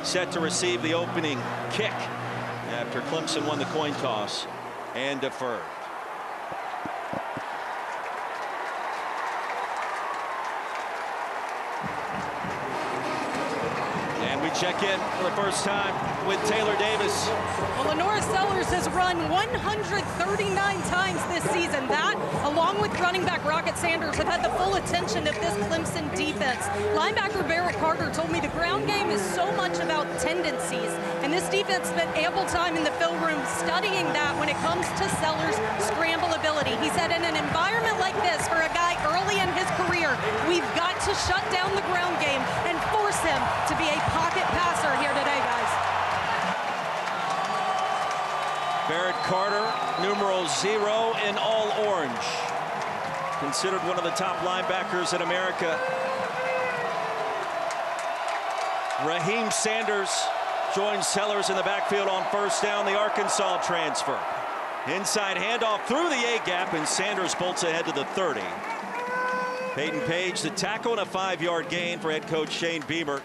set to receive the opening kick after Clemson won the coin toss and deferred. And we check in for the first time with Taylor Davis. Well, Lenora Sellers has run 139 times this season. That, along with running back Rocket Sanders, have had the full attention of this Clemson defense. Linebacker Barrett Carter told me the ground game is so much about tendencies, and this defense spent ample time in the film room studying that when it comes to Sellers' scramble ability. He said, in an environment like this, for a guy early in his career, we've got to shut down the ground game and force him to be a pocket passer here today, guys. Barrett Carter, numeral 0 in all orange. Considered one of the top linebackers in America. Raheem Sanders joins Sellers in the backfield on first down, the Arkansas transfer. Inside handoff through the A-gap, and Sanders bolts ahead to the 30. Peyton Page, the tackle, and a 5-yard gain for head coach Shane Beamer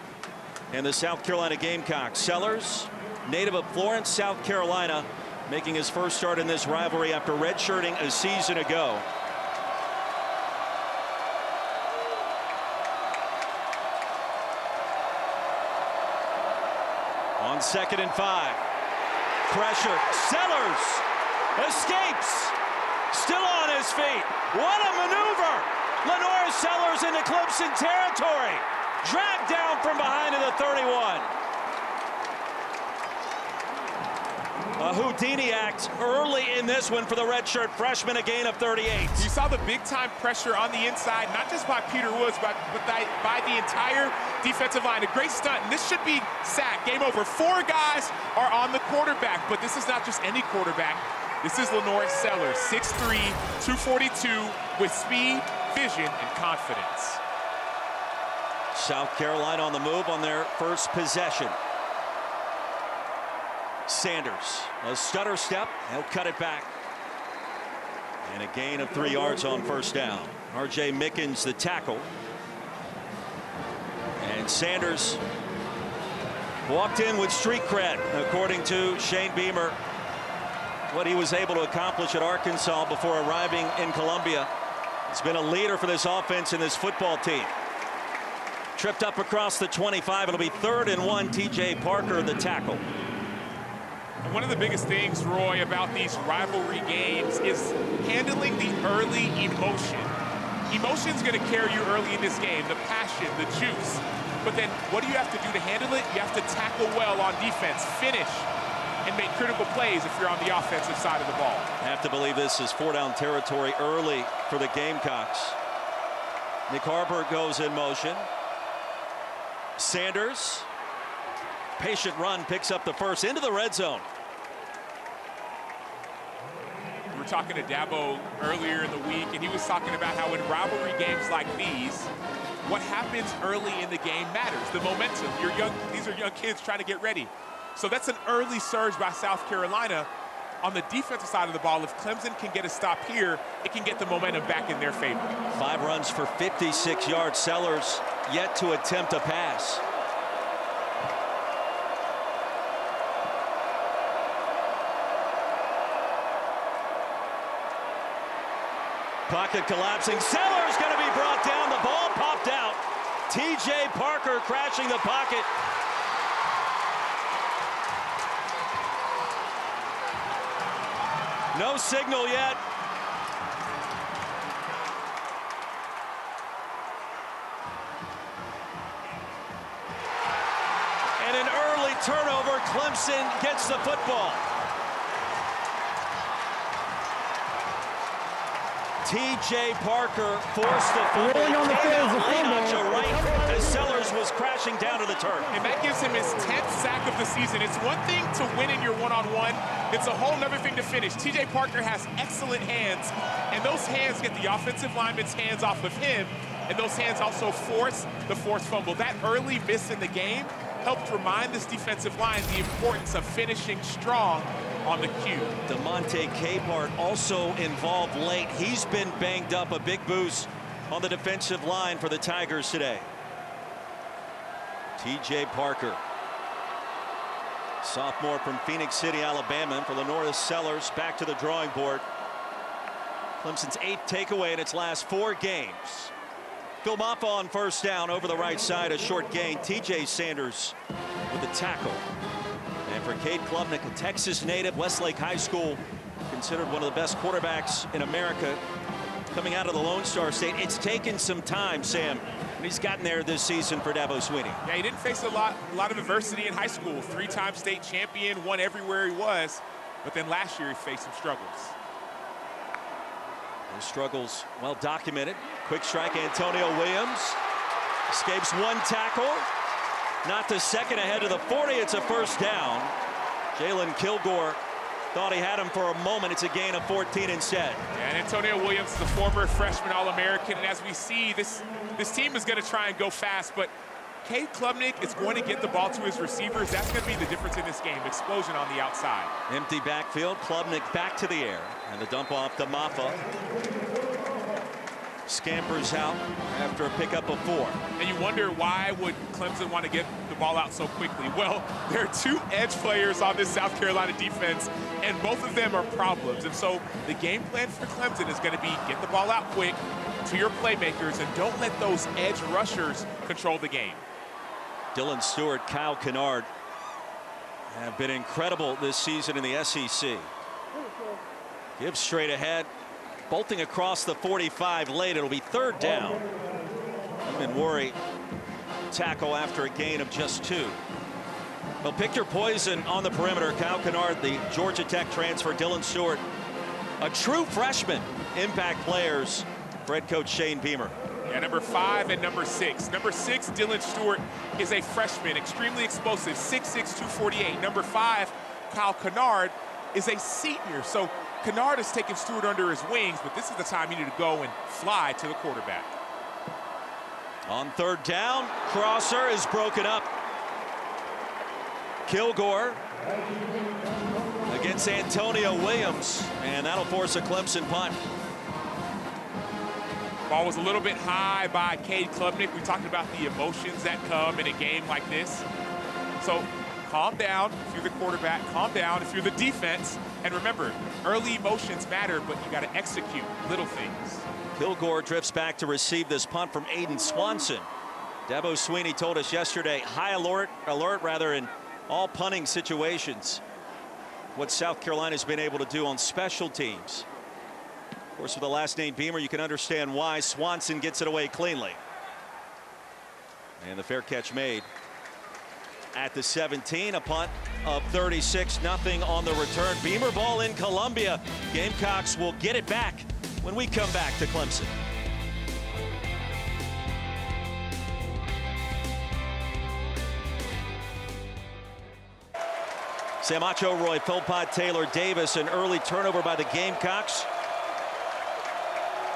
and the South Carolina Gamecocks. Sellers, native of Florence, South Carolina, making his first start in this rivalry after redshirting a season ago. On 2nd and 5. Pressure. Sellers escapes. Still on his feet. What a maneuver. Lenora Sellers into Clemson territory. Dragged down from behind to the 31. A Houdini act early in this one for the redshirt freshman, a gain of 38. You saw the big-time pressure on the inside, not just by Peter Woods, but by the entire defensive line. A great stunt, and this should be sack. Game over. 4 guys are on the quarterback, but this is not just any quarterback. This is Lenora Sellers, 6'3", 242, with speed, vision, and confidence. South Carolina on the move on their first possession. Sanders, a stutter step, he'll cut it back. And a gain of 3 yards on first down. R.J. Mickens, the tackle. And Sanders walked in with street cred, according to Shane Beamer. What he was able to accomplish at Arkansas before arriving in Columbia. He's been a leader for this offense and this football team. Tripped up across the 25. It'll be 3rd and 1. T.J. Parker, the tackle. And one of the biggest things, Roy, about these rivalry games is handling the early emotion. Emotion's going to carry you early in this game, the passion, the juice. But then what do you have to do to handle it? You have to tackle well on defense, finish, and make critical plays if you're on the offensive side of the ball. I have to believe this is 4-down territory early for the Gamecocks. Nick Harper goes in motion. Sanders, patient run, picks up the first into the red zone. We were talking to Dabo earlier in the week, and he was talking about how in rivalry games like these, what happens early in the game matters. The momentum. These are young kids trying to get ready. So that's an early surge by South Carolina. On the defensive side of the ball, if Clemson can get a stop here, it can get the momentum back in their favor. 5 runs for 56 yards. Sellers yet to attempt a pass. Pocket collapsing. Sellers going to be brought down. The ball popped out. T.J. Parker crashing the pocket. No signal yet. And an early turnover. Clemson gets the football. T.J. Parker forced the fumble. Came out late on your right as Sellers was crashing down to the turf. And that gives him his 10th sack of the season. It's one thing to win in your one-on-one. It's a whole nother thing to finish. T.J. Parker has excellent hands, and those hands get the offensive lineman's hands off of him, and those hands also force the forced fumble. That early miss in the game helped remind this defensive line the importance of finishing strong on the cue. DeMonte Capehart also involved late. He's been banged up. A big boost on the defensive line for the Tigers today. T.J. Parker Sophomore from Phoenix City, Alabama. And for Lenora Sellers, back to the drawing board. Clemson's 8th takeaway in its last 4 games. Phil Maffa on first down over the right side, a short gain. TJ Sanders with the tackle. And for Cade Klubnik, a Texas native, Westlake High School, considered one of the best quarterbacks in America, coming out of the Lone Star State. It's taken some time, Sam, and he's gotten there this season for Dabo Swinney. Yeah, he didn't face a lot of adversity in high school. 3-time state champion, won everywhere he was, but then last year he faced some struggles. Those struggles well documented. Quick strike, Antonio Williams escapes 1 tackle, not the second, ahead to the 40. It's a first down. Jalen Kilgore thought he had him for a moment. It's a gain of 14 instead. Yeah, and Antonio Williams is a former freshman All-American, and as we see, this team is going to try and go fast, but Cade Klubnik is going to get the ball to his receivers. That's going to be the difference in this game. Explosion on the outside. Empty backfield. Klubnik back to the air, and the dump off to Maffa. Scampers out after a pickup of 4. And you wonder, why would Clemson want to get the ball out so quickly? Well, there are 2 edge players on this South Carolina defense, and both of them are problems. And so the game plan for Clemson is going to be get the ball out quick to your playmakers and don't let those edge rushers control the game. Dylan Stewart, Kyle Kennard have been incredible this season in the SEC. Gibbs straight ahead, bolting across the 45 late. It'll be 3rd down. And Worry tackle after a gain of just 2. Well, pick your poison on the perimeter. Kyle Kennard, the Georgia Tech transfer. Dylan Stewart, a true freshman. Impact players for head coach Shane Beamer. Yeah, number 5 and number 6. Number 6, Dylan Stewart, is a freshman, extremely explosive, 6'6", 248. Number 5, Kyle Kennard, is a senior. So Kennard has taken Stewart under his wings, but this is the time you need to go and fly to the quarterback. On 3rd down, crosser is broken up. Kilgore against Antonio Williams, and that'll force a Clemson punt. Ball was a little bit high by Cade Klubnik. We talked about the emotions that come in a game like this. So calm down if you're the quarterback, calm down if you're the defense. And remember, early emotions matter, but you got to execute little things. Kilgore drifts back to receive this punt from Aiden Swanson. Dabo Swinney told us yesterday, high alert in all punting situations. What South Carolina's been able to do on special teams. Of course, with the last name Beamer, you can understand why. Swanson gets it away cleanly. And the fair catch made at the 17. A punt of 36-0 on the return. Beamer ball in Columbia. Gamecocks will get it back when we come back to Clemson. Samacho, Roy, Philpott, Taylor, Davis, an early turnover by the Gamecocks.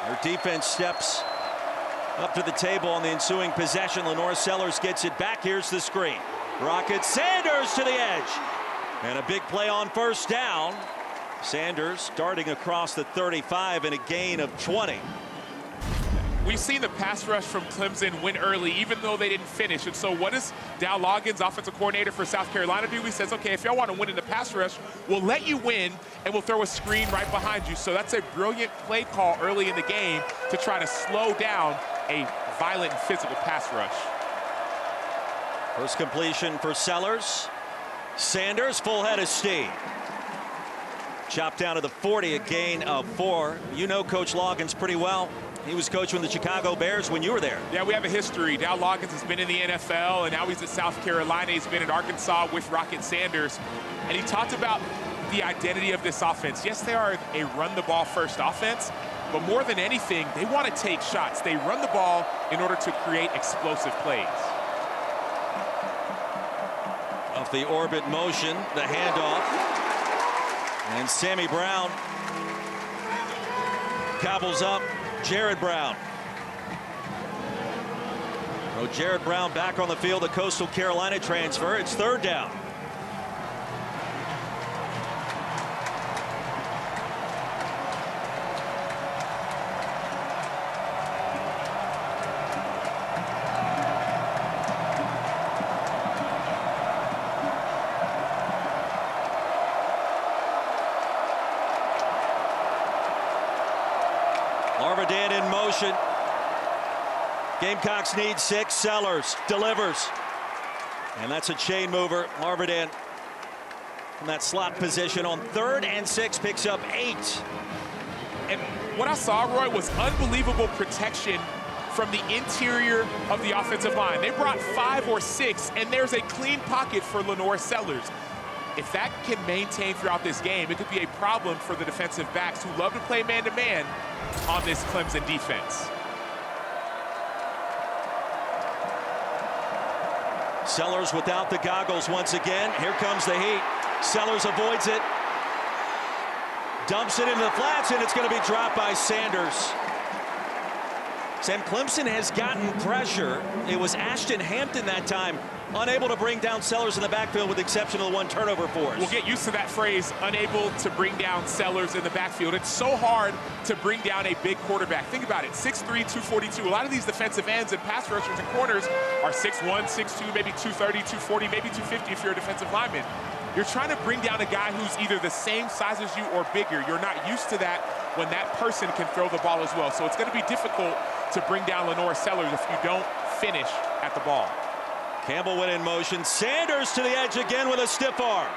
Their defense steps up to the table on the ensuing possession. Lenora Sellers gets it back. Here's the screen. Rocket Sanders to the edge. And a big play on first down. Sanders darting across the 35 and a gain of 20. We've seen the pass rush from Clemson win early, even though they didn't finish. And so what does Dow Loggins, offensive coordinator for South Carolina, do? He says, okay, if y'all want to win in the pass rush, we'll let you win, and we'll throw a screen right behind you. So that's a brilliant play call early in the game to try to slow down a violent and physical pass rush. First completion for Sellers. Sanders, full head of steam. Chopped down to the 40, a gain of 4. You know Coach Loggins pretty well. He was coaching the Chicago Bears when you were there. Yeah, we have a history. Dow Loggins has been in the NFL, and now he's at South Carolina. He's been at Arkansas with Rocket Sanders. And he talked about the identity of this offense. Yes, they are a run-the-ball-first offense, but more than anything, they want to take shots. They run the ball in order to create explosive plays. Off the orbit motion, the handoff. And Sammy Brown gobbles up Jared Brown. So Jared Brown back on the field, the Coastal Carolina transfer. It's 3rd down. Arvidan in motion. Gamecocks need 6. Sellers delivers. And that's a chain mover. Arvidan from that slot position on 3rd and 6 picks up 8. And what I saw, Roy, was unbelievable protection from the interior of the offensive line. They brought 5 or 6, and there's a clean pocket for Lenore Sellers. If that can maintain throughout this game, it could be a problem for the defensive backs who love to play man-to-man on this Clemson defense. Sellers without the goggles once again. Here comes the heat. Sellers avoids it. Dumps it into the flats, and it's going to be dropped by Sanders. Sam, Clemson has gotten pressure. It was Ashton Hampton that time, unable to bring down Sellers in the backfield with the exception of the 1 turnover force. We'll get used to that phrase, unable to bring down Sellers in the backfield. It's so hard to bring down a big quarterback. Think about it, 6'3", 242. A lot of these defensive ends and pass rushers and corners are 6'1", 6'2", maybe 230, 240, maybe 250 if you're a defensive lineman. You're trying to bring down a guy who's either the same size as you or bigger. You're not used to that when that person can throw the ball as well. So it's going to be difficult to bring down Lenore Sellers if you don't finish at the ball. Campbell went in motion. Sanders to the edge again with a stiff arm.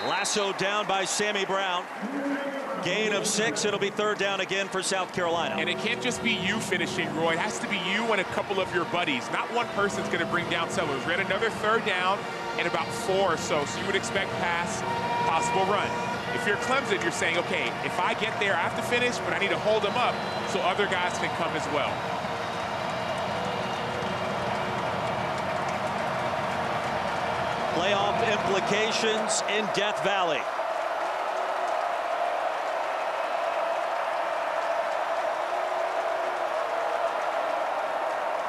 Lasso down by Sammy Brown. Gain of 6. It'll be 3rd down again for South Carolina. And it can't just be you finishing, Roy. It has to be you and a couple of your buddies. Not one person's going to bring down Sellers. We had another 3rd down and about 4 or so. So you would expect pass, possible run. If you're Clemson, you're saying, okay, if I get there, I have to finish, but I need to hold them up so other guys can come as well. Playoff implications in Death Valley.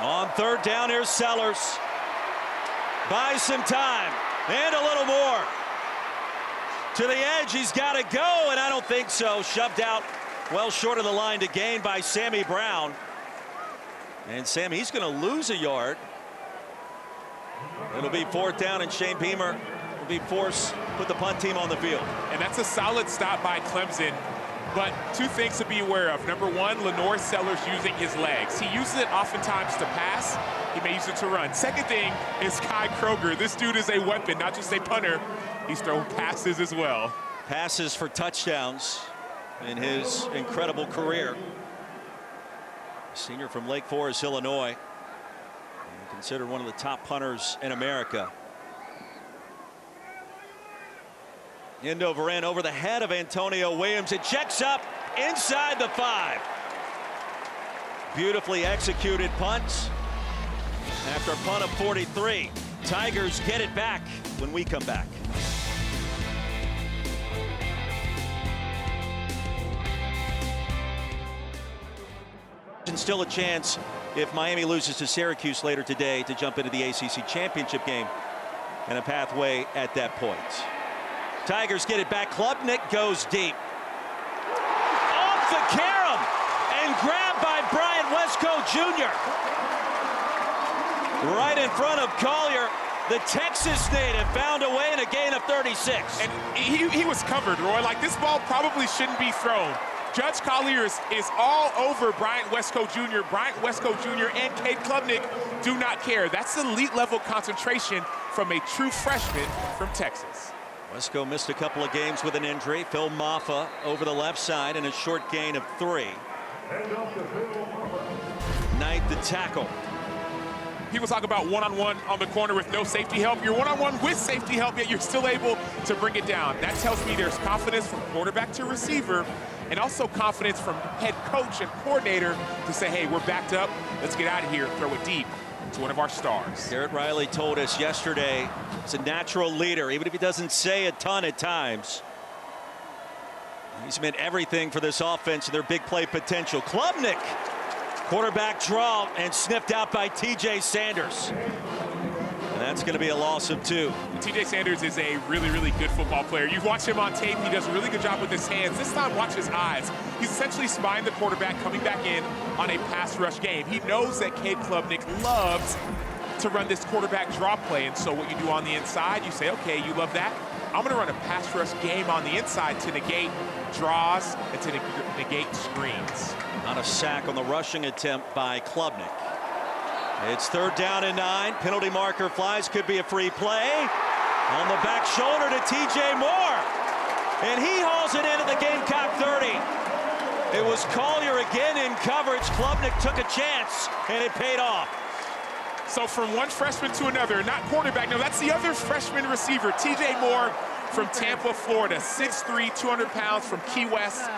On 3rd down, here's Sellers. Buys some time and a little more. To the edge, he's got to go, and I don't think so. Shoved out well short of the line to gain by Sammy Brown. And Sam, he's going to lose a yard. It'll be 4th down, and Shane Beamer will be forced to put the punt team on the field. And that's a solid stop by Clemson. But 2 things to be aware of. Number 1, Lenore Sellers using his legs. He uses it oftentimes to pass. He may use it to run. Second thing is Kai Kroger. This dude is a weapon, not just a punter. He's throwing passes as well. Passes for touchdowns in his incredible career. Senior from Lake Forest, Illinois. Considered one of the top punters in America. End over end over the head of Antonio Williams. It checks up inside the 5. Beautifully executed punt. After a punt of 43, Tigers get it back when we come back. And still a chance if Miami loses to Syracuse later today to jump into the ACC championship game, and a pathway at that point. Tigers get it back. Klubnik goes deep. Off the carom and grabbed by Bryant Westco Jr. Right in front of Collier. The Texas native found a way in a gain of 36. And he was covered, Roy. Like, this ball probably shouldn't be thrown. Judge Collier is all over Bryant Westco Jr. Bryant Westco Jr. and Cade Klubnik do not care. That's elite level concentration from a true freshman from Texas. Westco missed a couple of games with an injury. Phil Maffa over the left side in a short gain of 3. Knight the tackle. People talk about one-on-one on the corner with no safety help. You're one-on-one with safety help, yet you're still able to bring it down. That tells me there's confidence from quarterback to receiver, and also confidence from head coach and coordinator to say, hey, we're backed up. Let's get out of here and throw it deep to one of our stars. Garrett Riley told us yesterday he's a natural leader, even if he doesn't say a ton at times. He's meant everything for this offense and their big play potential. Klubnik, quarterback draw, and sniffed out by TJ Sanders. And that's going to be a loss of 2. TJ Sanders is a really, really good football player. You watch him on tape. He does a really good job with his hands. This time, watch his eyes. He's essentially spying the quarterback coming back in on a pass rush game. He knows that Cade Klubnik loves to run this quarterback draw play. And so what you do on the inside, you say, okay, you love that. I'm going to run a pass rush game on the inside to negate draws and to negate screens. Not a sack on the rushing attempt by Klubnik. It's 3rd down and 9. Penalty marker flies. Could be a free play. On the back shoulder to TJ Moore. And he hauls it into the Gamecock 30. It was Collier again in coverage. Klubnik took a chance, and it paid off. So from one freshman to another, not quarterback, no, that's the other freshman receiver, TJ Moore from Tampa, Florida, 6'3", 200 pounds from Key West.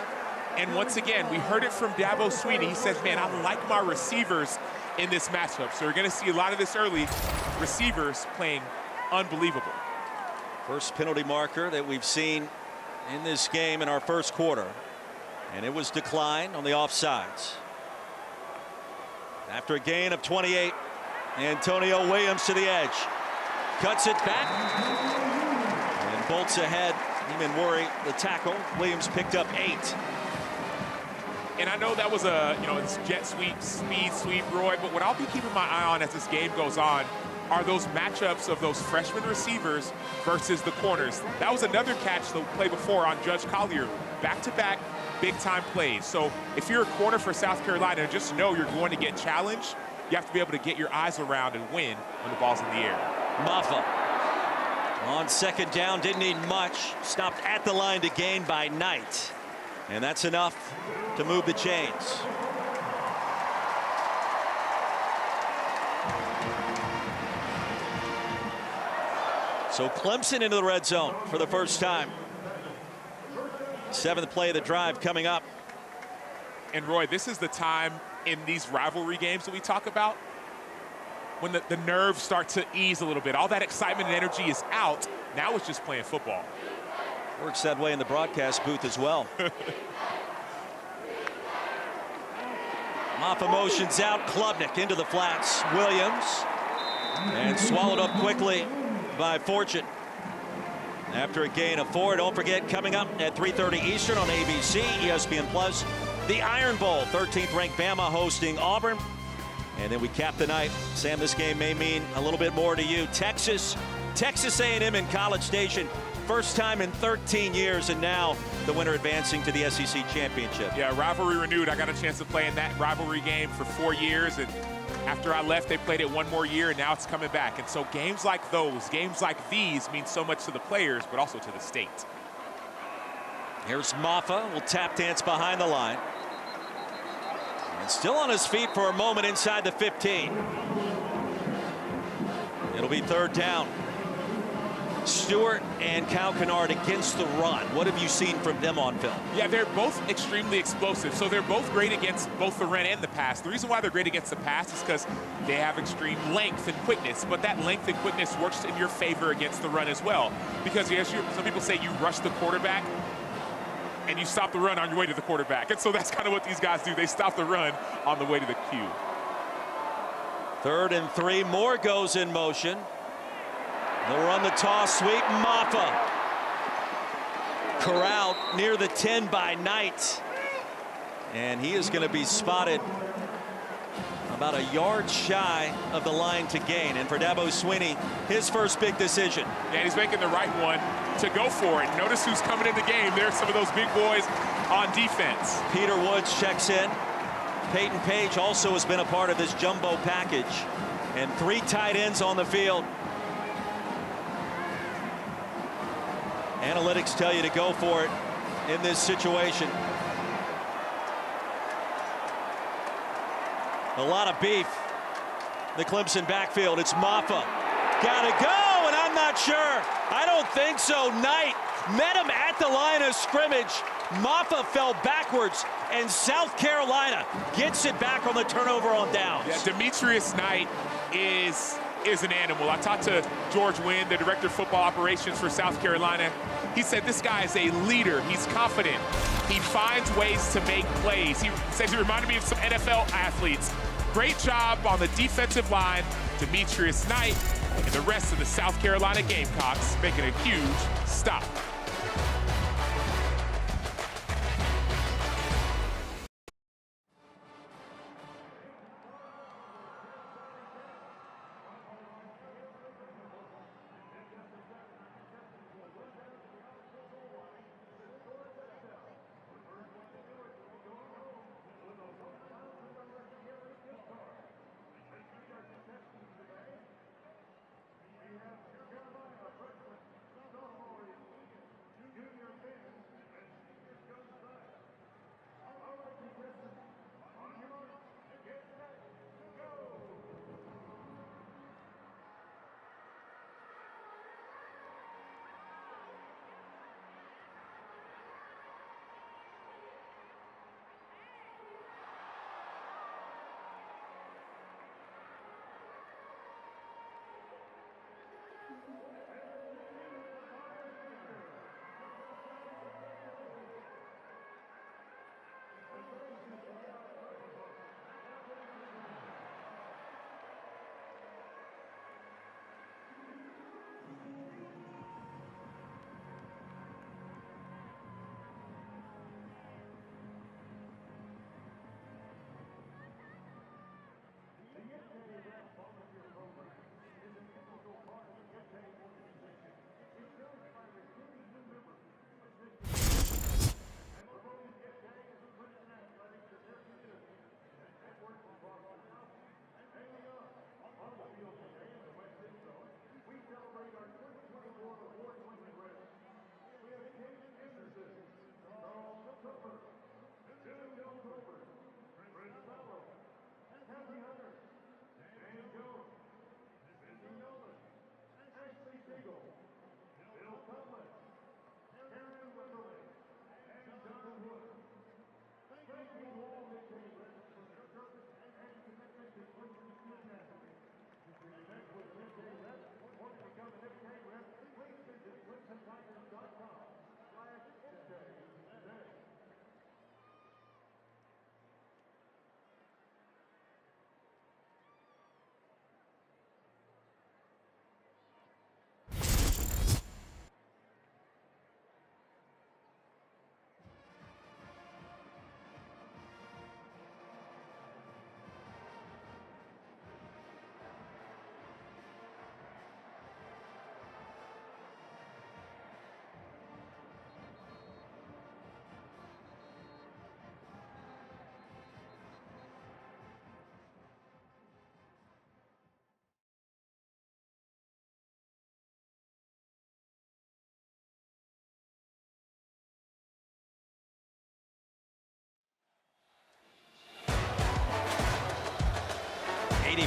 And once again, we heard it from Dabo Swinney. He says, man, I like my receivers in this matchup. So we're going to see a lot of this early, receivers playing unbelievable. First penalty marker that we've seen in this game in our first quarter. And it was declined on the offsides. After a gain of 28, Antonio Williams to the edge. Cuts it back. And bolts ahead. Even worry the tackle. Williams picked up 8. And I know that was a, it's jet sweep, speed sweep, Roy, but what I'll be keeping my eye on as this game goes on are those matchups of those freshman receivers versus the corners. That was another catch the play before on Judge Collier. Back-to-back big-time plays. So if you're a corner for South Carolina, just know you're going to get challenged. You have to be able to get your eyes around and win when the ball's in the air. Maffa on 2nd down, didn't need much. Stopped at the line to gain by Knight. And that's enough to move the chains. So Clemson into the red zone for the first time. 7th play of the drive coming up. And Roy, this is the time in these rivalry games that we talk about when the nerves start to ease a little bit. All that excitement and energy is out. Now it's just playing football. Works that way in the broadcast booth as well. Maffa motions out. Klubnik into the flats. Williams. And swallowed up quickly by Fortune. After a gain of 4, don't forget, coming up at 3:30 Eastern on ABC, ESPN Plus, the Iron Bowl, 13th ranked Bama hosting Auburn. And then we cap the night. Sam, this game may mean a little bit more to you. Texas A&M in College Station. First time in 13 years, and now the winner advancing to the SEC championship. Yeah, rivalry renewed. I got a chance to play in that rivalry game for 4 years, and after I left, they played it one more year, and now it's coming back. And so games like those, games like these mean so much to the players, but also to the state. Here's Maffa, will tap dance behind the line. And still on his feet for a moment inside the 15. It'll be 3rd down. Stewart and Kyle Kennard against the run. What have you seen from them on film? Yeah, they're both extremely explosive. So they're both great against both the run and the pass. The reason why they're great against the pass is because they have extreme length and quickness. But that length and quickness works in your favor against the run as well. Because some people say you rush the quarterback and you stop the run on your way to the quarterback. And so that's kind of what these guys do. They stop the run on the way to the cue. 3rd and 3. Moore goes in motion. They'll run the toss sweep. Maffa corralled near the 10 by Knight. And he is going to be spotted about a yard shy of the line to gain. And for Dabo Swinney, his first big decision. Yeah, he's making the right one to go for it. Notice who's coming in the game. There's some of those big boys on defense. Peter Woods checks in. Peyton Page also has been a part of this jumbo package. And 3 tight ends on the field. Analytics tell you to go for it in this situation. A lot of beef. The Clemson backfield. It's Maffa. Gotta go, and I'm not sure. I don't think so. Knight met him at the line of scrimmage. Maffa fell backwards, and South Carolina gets it back on the turnover on downs. Yeah, Demetrius Knight is an animal. I talked to George Wynn, the director of football operations for South Carolina. He said this guy is a leader. He's confident. He finds ways to make plays. He says he reminded me of some NFL athletes. Great job on the defensive line. Demetrius Knight and the rest of the South Carolina Gamecocks making a huge stop.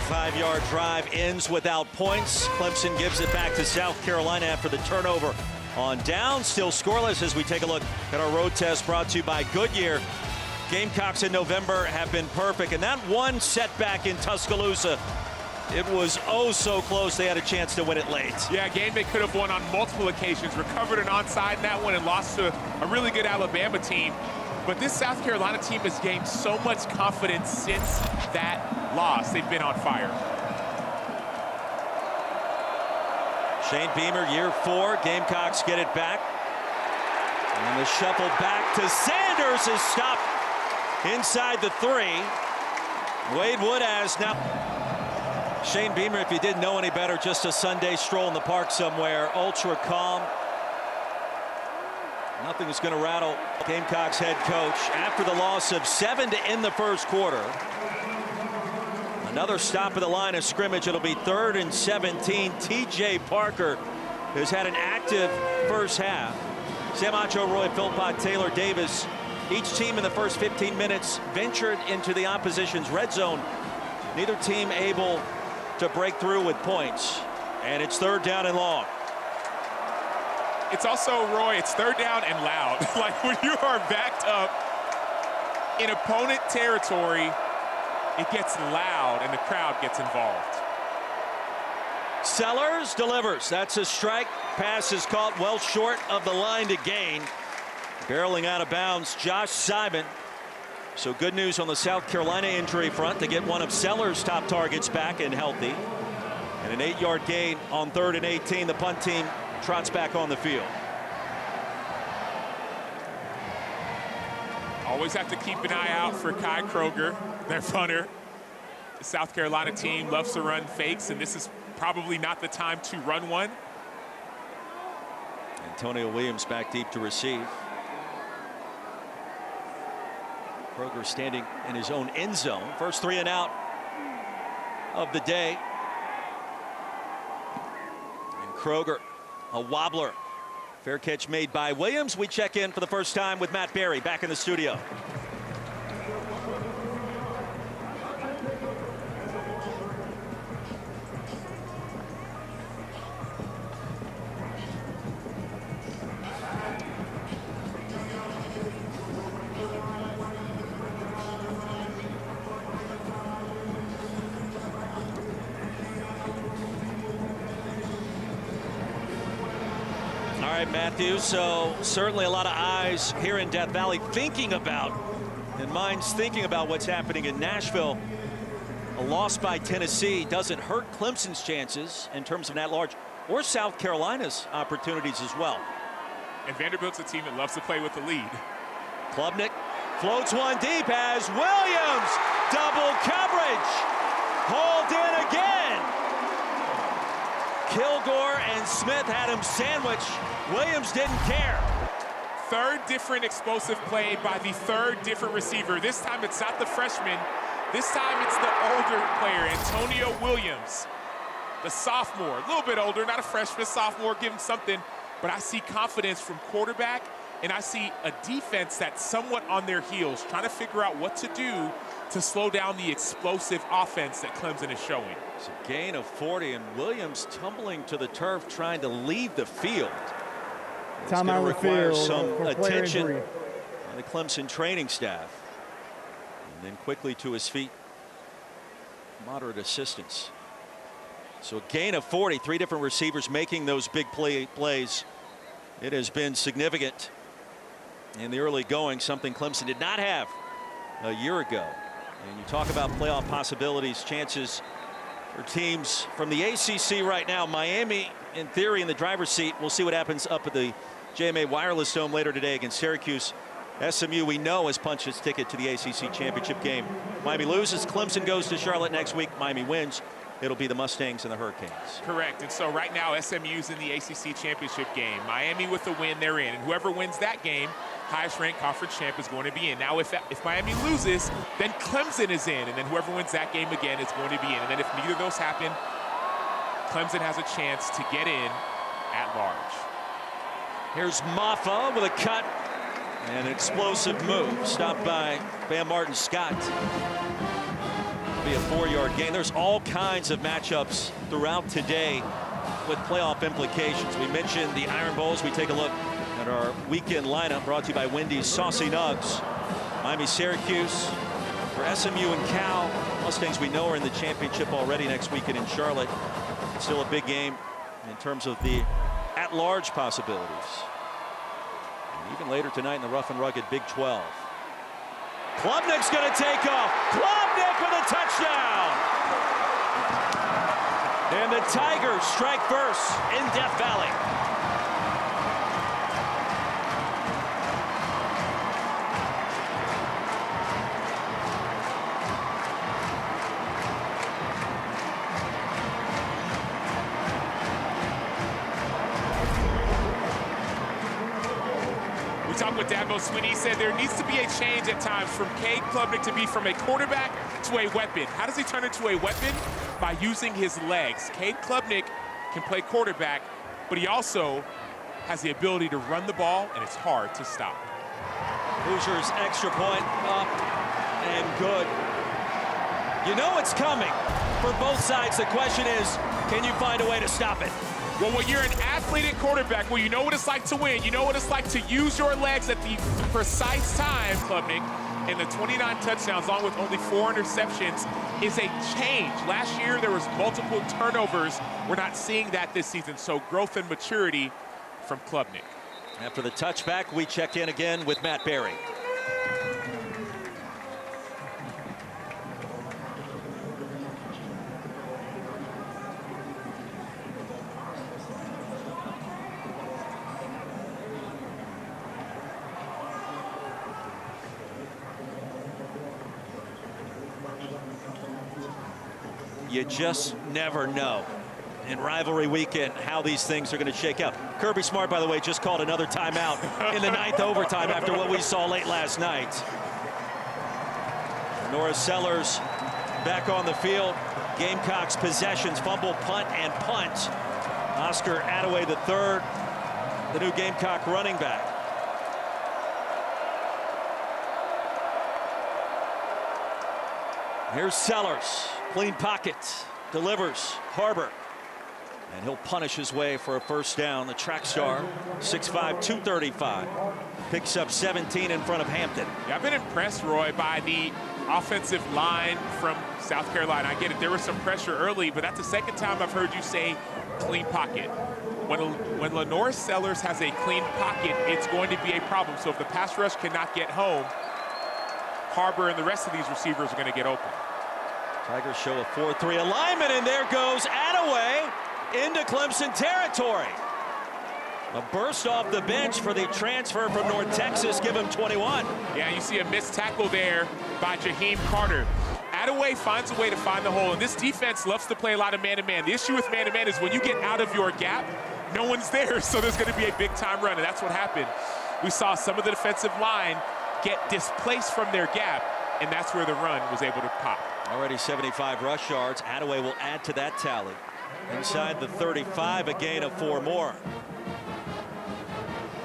35-yard drive ends without points. Clemson gives it back to South Carolina after the turnover on down. Still scoreless as we take a look at our road test brought to you by Goodyear. Gamecocks in November have been perfect, and that one setback in Tuscaloosa, it was oh so close. They had a chance to win it late. Yeah, a game they could have won on multiple occasions. Recovered an onside in that one and lost to a really good Alabama team. But this South Carolina team has gained so much confidence since that loss. They've been on fire. Shane Beamer, year 4. Gamecocks get it back. And the shuffle back to Sanders is stopped inside the 3. Wade Wood has now. Shane Beamer, if you didn't know any better, just a Sunday stroll in the park somewhere. Ultra calm. Nothing's going to rattle Gamecocks head coach after the loss of 7 to end the first quarter. Another stop at the line of scrimmage. It'll be 3rd and 17. TJ Parker has had an active first half. Sam Acho, Roy Philpott, Taylor Davis. Each team in the first 15 minutes ventured into the opposition's red zone. Neither team able to break through with points. And it's 3rd down and long. It's also, Roy, it's 3rd down and loud. Like when you are backed up in opponent territory, it gets loud and the crowd gets involved. Sellers delivers. That's a strike. Pass is caught well short of the line to gain. Barreling out of bounds, Josh Simon. So good news on the South Carolina injury front to get one of Sellers' top targets back and healthy. And an 8-yard gain on 3rd and 18. The punt team trots back on the field. Always have to keep an eye out for Kai Kroger, their punter. The South Carolina team loves to run fakes, and this is probably not the time to run one. Antonio Williams back deep to receive. Kroger standing in his own end zone. First 3 and out of the day. And Kroger, a wobbler. Fair catch made by Williams. We check in for the first time with Matt Berry back in the studio. All right, Matthew, so certainly a lot of eyes here in Death Valley thinking about, and minds thinking about what's happening in Nashville. A loss by Tennessee doesn't hurt Clemson's chances in terms of an at-large, or South Carolina's opportunities as well. And Vanderbilt's a team that loves to play with the lead. Klubnik floats one deep as Williams, double coverage, hauled in again. Kilgore and Smith had him sandwiched. Williams didn't care. 3rd different explosive play by the 3rd different receiver. This time it's not the freshman. This time it's the older player, Antonio Williams. The sophomore, a little bit older, not a freshman, sophomore, give him something. But I see confidence from quarterback, and I see a defense that's somewhat on their heels, trying to figure out what to do to slow down the explosive offense that Clemson is showing. It's a gain of 40, and Williams tumbling to the turf trying to leave the field. It's going to require some attention by the Clemson training staff. And then quickly to his feet, moderate assistance. So a gain of 40, 3 different receivers making those big plays. It has been significant in the early going, something Clemson did not have a year ago. And you talk about playoff possibilities, chances for teams from the ACC right now. Miami, in theory, in the driver's seat. We'll see what happens up at the JMA Wireless Dome later today against Syracuse. SMU, we know, has punched its ticket to the ACC championship game. Miami loses. Clemson goes to Charlotte next week. Miami wins. It'll be the Mustangs and the Hurricanes. Correct. And so right now, SMU's in the ACC championship game. Miami with the win, they're in. And whoever wins that game, highest ranked conference champ is going to be in. Now, if Miami loses, then Clemson is in. And then whoever wins that game again is going to be in. And then if neither of those happen, Clemson has a chance to get in at large. Here's Maffa with a cut and an explosive move. Stopped by Bam Martin Scott. be a 4-yard gain. There's all kinds of matchups throughout today with playoff implications. We mentioned the Iron Bowls. We take a look at our weekend lineup brought to you by Wendy's Saucy Nugs. Miami, Syracuse, for SMU and Cal. Mustangs we know are in the championship already next weekend in Charlotte. It's still a big game in terms of the at-large possibilities. And even later tonight in the rough and rugged Big 12. Klubnik's going to take off. Klubnik with a touchdown. And the Tigers strike first in Death Valley. Talk with Dabo Swinney. He said there needs to be a change at times from Cade Klubnik to be from a quarterback to a weapon. How does he turn into a weapon? By using his legs. Cade Klubnik can play quarterback, but he also has the ability to run the ball, and it's hard to stop. Hoosiers extra point up and good. You know it's coming for both sides. The question is, can you find a way to stop it? Well, when you're an athletic quarterback, well, you know what it's like to win. You know what it's like to use your legs at the precise time. Klubnik, and the 29 touchdowns, along with only 4 interceptions, is a change. Last year, there was multiple turnovers. We're not seeing that this season, so growth and maturity from Klubnik. After the touchback, we check in again with Matt Berry. You just never know in rivalry weekend how these things are going to shake out. Kirby Smart, by the way, just called another timeout in the 9th overtime after what we saw late last night. Norris Sellers back on the field. Gamecocks possessions, fumble, punt, and punt. Oscar Attaway III, the new Gamecock running back. Here's Sellers, clean pocket, delivers, Harbor, and he'll punish his way for a first down. The track star, 6'5", 235, picks up 17 in front of Hampton. Yeah, I've been impressed, Roy, by the offensive line from South Carolina. I get it, there was some pressure early, but that's the second time I've heard you say clean pocket. When Lenore Sellers has a clean pocket, it's going to be a problem. So if the pass rush cannot get home, Harbor and the rest of these receivers are going to get open. Tigers show a 4-3 alignment, and there goes Attaway into Clemson territory. A burst off the bench for the transfer from North Texas, give him 21. Yeah, you see a missed tackle there by Jaheim Carter. Attaway finds a way to find the hole, and this defense loves to play a lot of man-to-man. The issue with man-to-man is when you get out of your gap, no one's there, so there's going to be a big-time run, and that's what happened. We saw some of the defensive line get displaced from their gap, and that's where the run was able to pop. Already 75 rush yards. Attaway will add to that tally. Inside the 35, a gain of 4 more.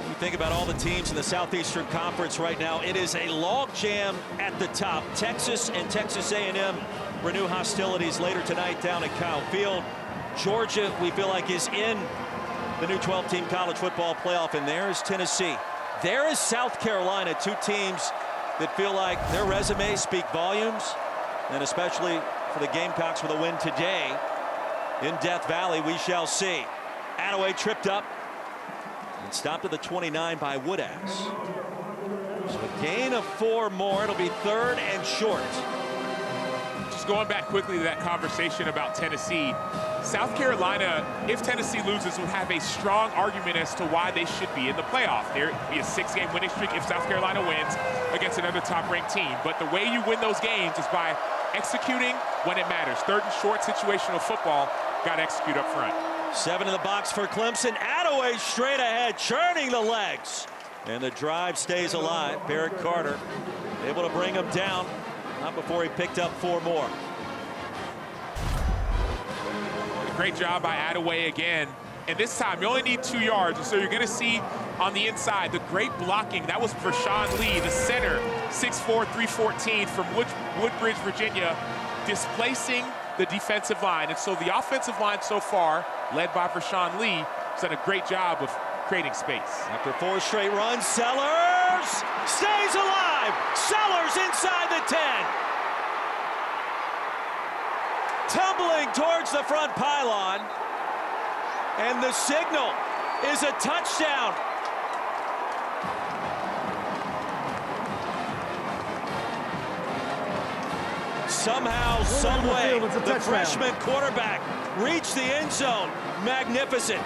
You think about all the teams in the Southeastern Conference right now, it is a logjam at the top. Texas and Texas A&M renew hostilities later tonight down at Kyle Field. Georgia, we feel like, is in the new 12-team college football playoff, and there is Tennessee. There is South Carolina, 2 teams that feel like their resumes speak volumes, and especially for the Gamecocks with a win today in Death Valley, we shall see. Attaway tripped up and stopped at the 29 by Woodass. So a gain of 4 more. It'll be 3rd and short. Just going back quickly to that conversation about Tennessee, South Carolina, if Tennessee loses, would have a strong argument as to why they should be in the playoff. There would be a 6-game winning streak if South Carolina wins against another top-ranked team. But the way you win those games is by executing when it matters. 3rd and short situational football, got to execute up front. 7 in the box for Clemson. Attaway straight ahead, churning the legs. And the drive stays alive. Barrett Carter able to bring him down. Not before he picked up 4 more. Great job by Attaway again. And this time, you only need 2 yards. And so you're going to see on the inside the great blocking. That was for Sean Lee, the center, 6'4", 314 from Woodbridge, Virginia. displacing the defensive line. And so the offensive line so far, led by Rashawn Lee, has done a great job of creating space. After 4 straight runs, Sellers stays alive. Sellers inside the 10. Tumbling towards the front pylon. And the signal is a touchdown. Somehow, some way, the freshman quarterback reached the end zone. Magnificent.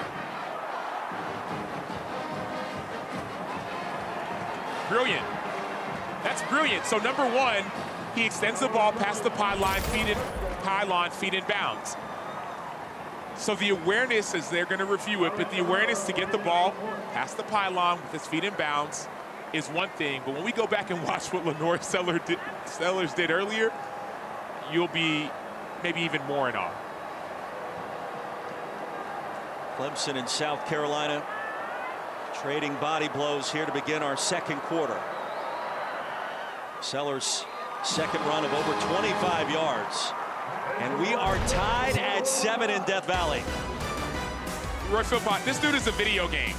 Brilliant. That's brilliant. So number one, he extends the ball past the pylon, feet in bounds. So the awareness, as they're going to review it, but the awareness to get the ball past the pylon with his feet in bounds is one thing. But when we go back and watch what Lenore Sellers did earlier, you'll be maybe even more in awe. Clemson and South Carolina trading body blows here to begin our second quarter. Sellers' second run of over 25 yards. And we are tied at 7 in Death Valley. Roy Philpott, this dude is a video game.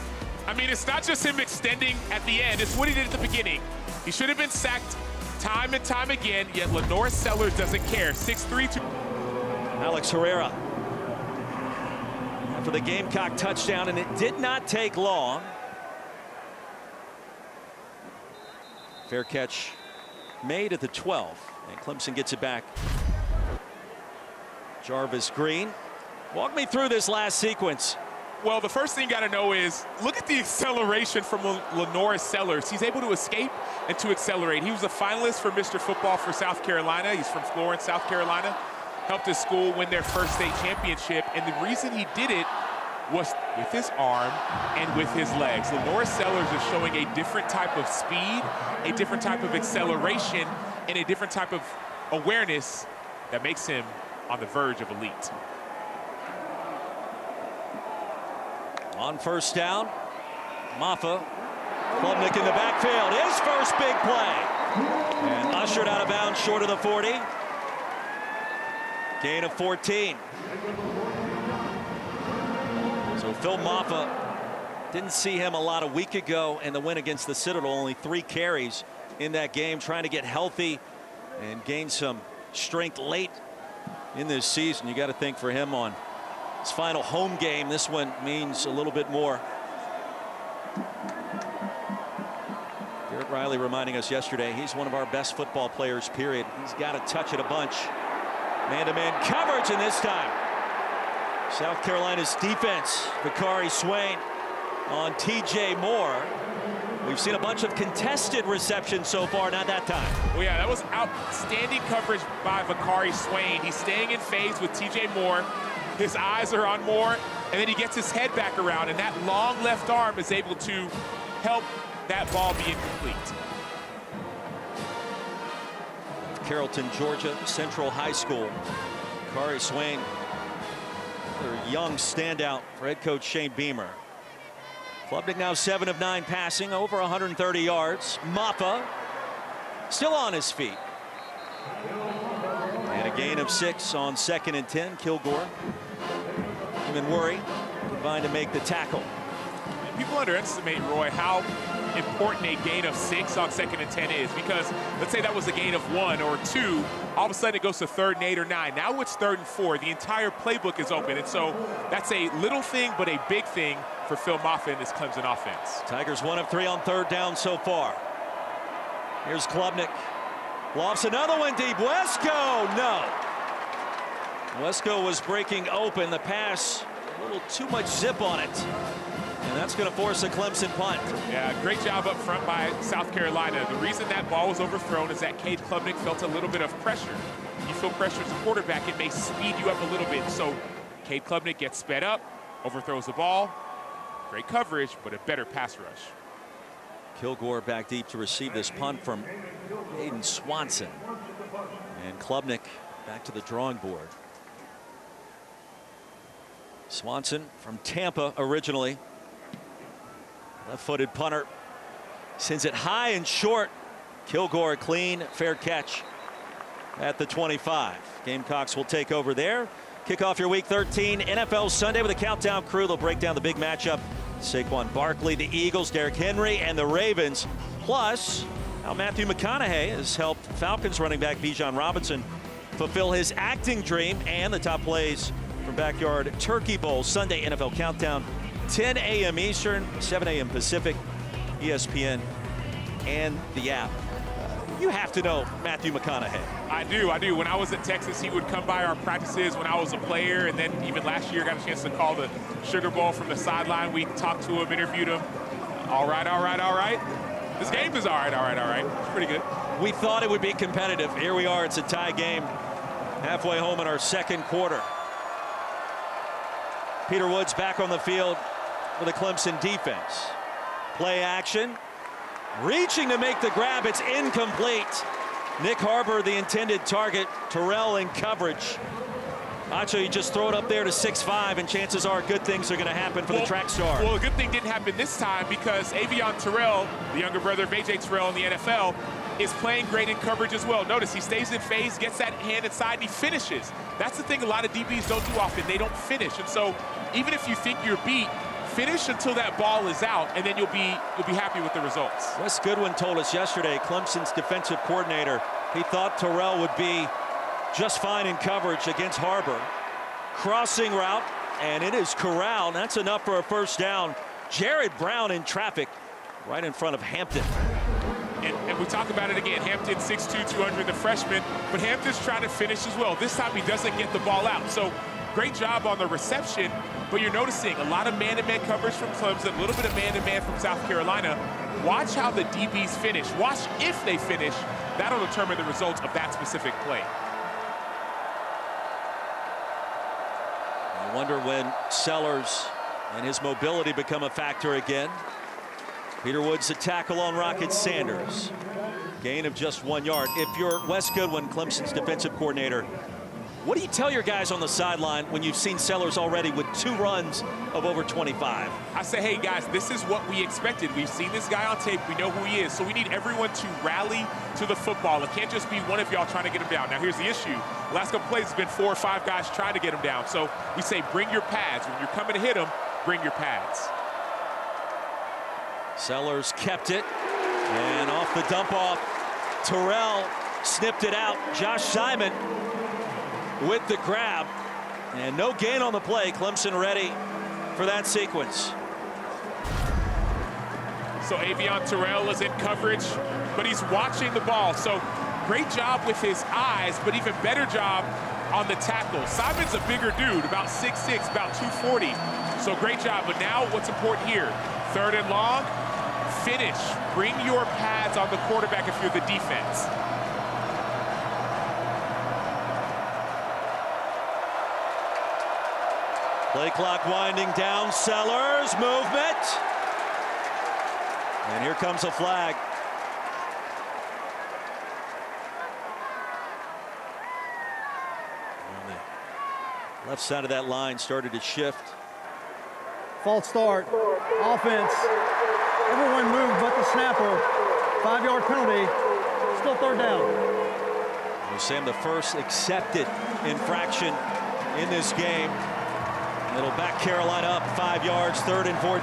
I mean, it's not just him extending at the end. It's what he did at the beginning. He should have been sacked time and time again, yet Lenore Sellers doesn't care. 6'3". Alex Herrera for the Gamecock touchdown, and it did not take long. Fair catch made at the 12, and Clemson gets it back. Jarvis Green, walk me through this last sequence. Well, the first thing you got to know is look at the acceleration from Lenore Sellers. He's able to escape and to accelerate. He was a finalist for Mr. Football for South Carolina. He's from Florence, South Carolina. Helped his school win their first state championship. And the reason he did it was with his arm and with his legs. Lenore Sellers is showing a different type of speed, a different type of acceleration, and a different type of awareness that makes him on the verge of elite. On first down, Maffa, Klubnik in the backfield, his first big play. And ushered out of bounds short of the 40. Gain of 14. So Phil Maffa, didn't see him a lot a week ago in the win against the Citadel. Only 3 carries in that game, trying to get healthy and gain some strength late in this season. You got to think for him on his final home game, this one means a little bit more. Garrett Riley reminding us yesterday he's one of our best football players, period. He's got to touch it a bunch. Man-to-man coverage, and this time South Carolina's defense, Bakari Swain on TJ Moore. We've seen a bunch of contested receptions so far, not that time. Well, yeah, that was outstanding coverage by Bakari Swain. He's staying in phase with TJ Moore. His eyes are on Moore, and then he gets his head back around, and that long left arm is able to help that ball be incomplete. Carrollton, Georgia Central High School. Bakari Swain, their young standout for head coach Shane Beamer. Klubnik now 7 of 9 passing, over 130 yards. Maffa still on his feet. And a gain of 6 on 2nd and 10. Kilgore, even worry, combined to make the tackle. People underestimate, Roy, how important a gain of 6 on 2nd and 10 is, because let's say that was a gain of 1 or 2, all of a sudden it goes to 3rd and 8 or 9. Now it's 3rd and 4. The entire playbook is open, and so that's a little thing but a big thing for Phil Maffa and this Clemson offense. Tigers 1 of 3 on 3rd down so far. Here's Klubnik. Lofts another one deep. Wesco, no. Wesco was breaking open. The pass, a little too much zip on it. And that's going to force a Clemson punt. Yeah, great job up front by South Carolina. The reason that ball was overthrown is that Cade Klubnik felt a little bit of pressure. You feel pressure as a quarterback, it may speed you up a little bit. So Cade Klubnik gets sped up, overthrows the ball. Great coverage, but a better pass rush. Kilgore back deep to receive this punt from Aiden Swanson. And Klubnik back to the drawing board. Swanson from Tampa originally. Left-footed punter sends it high and short. Kilgore clean, fair catch. at the 25. Gamecocks will take over there. Kick off your Week 13 NFL Sunday with a countdown crew. They'll break down the big matchup. Saquon Barkley, the Eagles, Derrick Henry, and the Ravens. Plus, how Matthew McConaughey has helped Falcons running back Bijan Robinson fulfill his acting dream, and the top plays from Backyard Turkey Bowl. Sunday NFL Countdown, 10 a.m. Eastern, 7 a.m. Pacific, ESPN, and the app. You have to know Matthew McConaughey. I do. When I was at Texas, he would come by our practices when I was a player, and then even last year got a chance to call the Sugar Bowl from the sideline. We talked to him, interviewed him. All right. This game is all right. It's pretty good. We thought it would be competitive. Here we are. It's a tie game. Halfway home in our second quarter. Peter Woods back on the field for the Clemson defense. Play action. Reaching to make the grab. It's incomplete. Nick Harbor, the intended target. Terrell in coverage. Nacho, you just throw it up there to 6'5", and chances are good things are going to happen for the track star. Well, a good thing didn't happen this time because Avion Terrell, the younger brother of A.J. Terrell in the NFL, is playing great in coverage as well. Notice he stays in phase, gets that hand inside, and he finishes. That's the thing a lot of DBs don't do often. They don't finish. And so even if you think you're beat, finish until that ball is out, and then you'll be happy with the results. Wes Goodwin told us yesterday, Clemson's defensive coordinator, he thought Terrell would be just fine in coverage against Harbor. Crossing route, and it is corralled. That's enough for a first down. Jared Brown in traffic right in front of Hampton. And we talk about it again. Hampton 6'2", 200, the freshman, but Hampton's trying to finish as well. This time he doesn't get the ball out. So great job on the reception, but you're noticing a lot of man-to-man coverage from Clemson, a little bit of man-to-man from South Carolina. Watch how the DBs finish. Watch if they finish. That'll determine the results of that specific play. I wonder when Sellers and his mobility become a factor again. Peter Woods, a tackle on Rocket Sanders. Gain of just 1 yard. If you're Wes Goodwin, Clemson's defensive coordinator, what do you tell your guys on the sideline when you've seen Sellers already with 2 runs of over 25? I say, hey, guys, this is what we expected. We've seen this guy on tape. We know who he is. So we need everyone to rally to the football. It can't just be one of y'all trying to get him down. Now, here's the issue. The last couple plays has been 4 or 5 guys trying to get him down. So we say, bring your pads. When you're coming to hit him, bring your pads. Sellers kept it. And off the dump off, Terrell snipped it out. Josh Simon with the grab, and no gain on the play. Clemson ready for that sequence. So Avion Terrell is in coverage, but he's watching the ball. So great job with his eyes, but even better job on the tackle. Simon's a bigger dude, about 6'6", about 240. So great job, but now what's important here? 3rd and long, finish. Bring your pads on the quarterback if you're the defense. Play clock winding down. Sellers, movement. And here comes a flag. On the left side of that line started to shift. False start. Offense. Everyone moved but the snapper. 5-yard penalty. Still 3rd down. Sam, the first accepted infraction in this game. It'll back Carolina up 5 yards, 3rd and 14.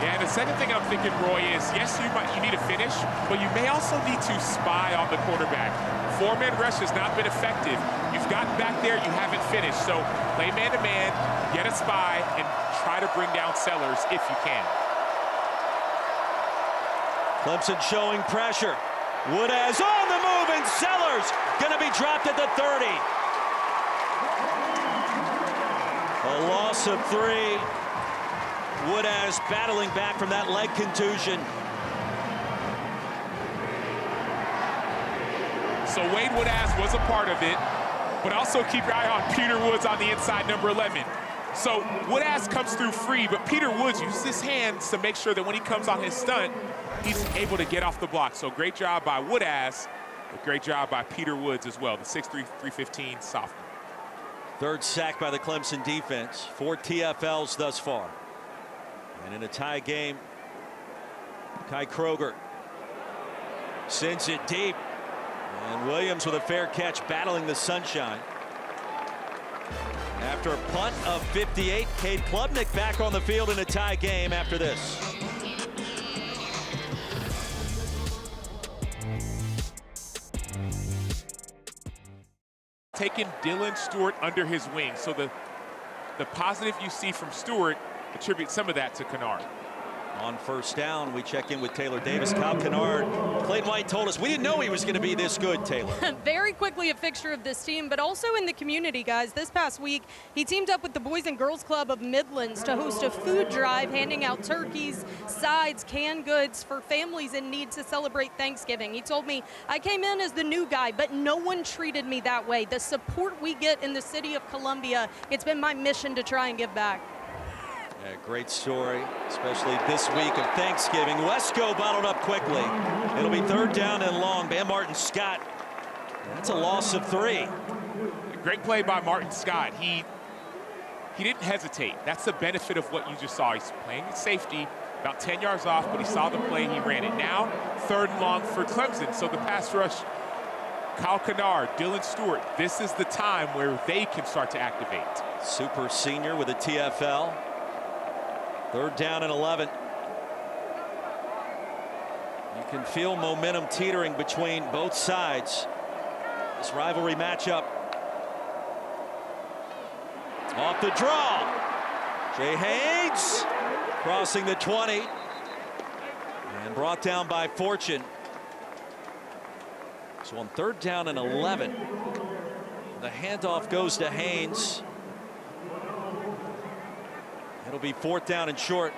Yeah, and the second thing I'm thinking, Roy, is yes, you need to finish, but you may also need to spy on the quarterback. 4-man rush has not been effective. You've gotten back there, you haven't finished. So play man-to-man, get a spy, and try to bring down Sellers if you can. Clemson showing pressure. Woodaz on the move, and Sellers going to be dropped at the 30. A loss of 3. Woodaz battling back from that leg contusion. So Wade Woodaz was a part of it, but also keep your eye on Peter Woods on the inside, number 11. So Woodaz comes through free, but Peter Woods uses his hands to make sure that when he comes on his stunt, he's able to get off the block. So great job by Woodaz, but great job by Peter Woods as well, the 6'3", 315 sophomore. 3rd sack by the Clemson defense. 4 TFLs thus far. And in a tie game, Kai Kroger sends it deep. And Williams with a fair catch, battling the sunshine. After a punt of 58, Cade Klubnik back on the field in a tie game after this. Taking Dylan Stewart under his wing. So the positive you see from Stewart, attribute some of that to Kennard. On first down, we check in with Taylor Davis. Kyle Kennard, Clayton White told us we didn't know he was going to be this good, Taylor. Very quickly a fixture of this team, but also in the community, guys. This past week, he teamed up with the Boys and Girls Club of Midlands to host a food drive, handing out turkeys, sides, canned goods for families in need to celebrate Thanksgiving. He told me, I came in as the new guy, but no one treated me that way. The support we get in the city of Columbia, it's been my mission to try and give back. Yeah, great story, especially this week of Thanksgiving. Wesco bottled up quickly. It'll be third down and long. Bam Martin Scott. That's a loss of 3. A great play by Martin Scott. He didn't hesitate. That's the benefit of what you just saw. He's playing safety, about 10 yards off, but he saw the play, he ran it. Now, third and long for Clemson. So the pass rush, Kyle Kennard, Dylan Stewart, this is the time where they can start to activate. Super senior with a TFL. Third down and 11. You can feel momentum teetering between both sides. This rivalry matchup. Off the draw. Jay Haynes crossing the 20 and brought down by Fortune. So on third down and 11, the handoff goes to Haynes. It'll be fourth down and short.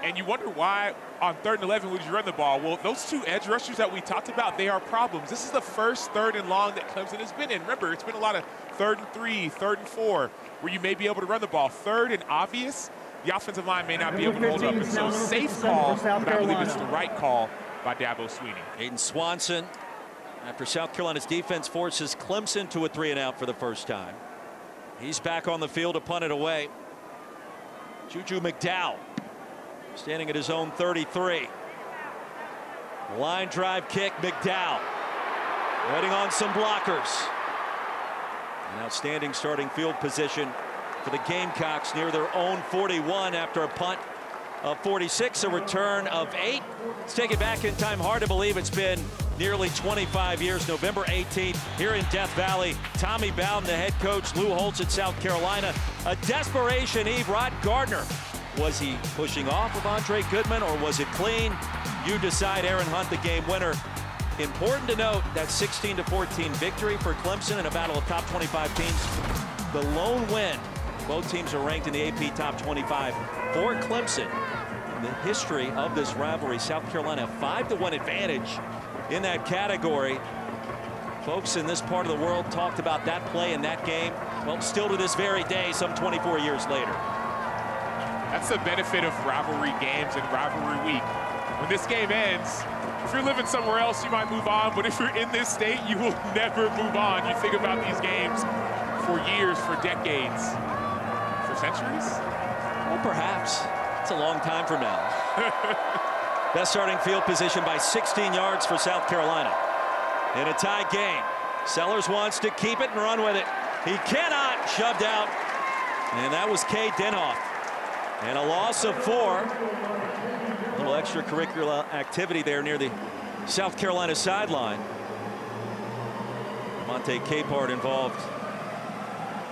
And you wonder why on third and 11 would you run the ball? Well, those two edge rushers that we talked about, they are problems. This is the first third and long that Clemson has been in. Remember, it's been a lot of 3rd and 3, 3rd and 4, where you may be able to run the ball. Third and obvious, the offensive line may not be able to hold up. And so safe call, but I believe it's the right call by Dabo Sweeney. Aiden Swanson, after South Carolina's defense forces Clemson to a 3-and-out for the first time. He's back on the field to punt it away. Juju McDowell standing at his own 33. Line drive kick, McDowell waiting on some blockers. An outstanding starting field position for the Gamecocks near their own 41 after a punt of 46, a return of 8. Let's take it back in time. Hard to believe it's been nearly 25 years. November 18th here in Death Valley. Tommy Bowden, the head coach, Lou Holtz at South Carolina. A desperation eve. Rod Gardner. Was he pushing off of Andre Goodman or was it clean? You decide. Aaron Hunt, the game winner. Important to note that 16-14 victory for Clemson in a battle of top 25 teams. The lone win. Both teams are ranked in the AP top 25 for Clemson. In the history of this rivalry, South Carolina 5-1 advantage in that category. Folks in this part of the world talked about that play in that game. Well, still to this very day, some 24 years later. That's the benefit of rivalry games and rivalry week. When this game ends, if you're living somewhere else, you might move on, but if you're in this state, you will never move on. You think about these games for years, for decades, for centuries? Well, perhaps. It's a long time from now. Best starting field position by 16 yards for South Carolina. In a tie game, Sellers wants to keep it and run with it. He cannot, shoved out. And that was Cade Denhoff. And a loss of 4. A little extracurricular activity there near the South Carolina sideline. Monte Capehart involved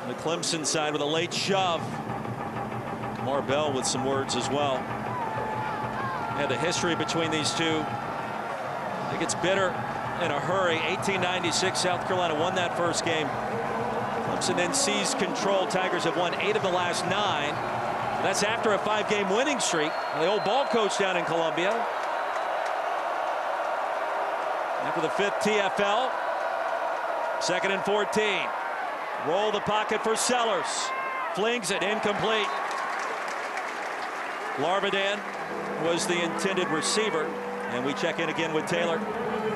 on the Clemson side with a late shove. Kamar Bell with some words as well. Yeah, the history between these two, I think it's bitter in a hurry. 1896, South Carolina won that first game. Clemson then seized control. Tigers have won 8 of the last 9. That's after a 5-game winning streak. The old ball coach down in Columbia. After the 5th TFL. 2nd and 14. Roll the pocket for Sellers. Flings it incomplete. Larbadan was the intended receiver. And we check in again with Taylor.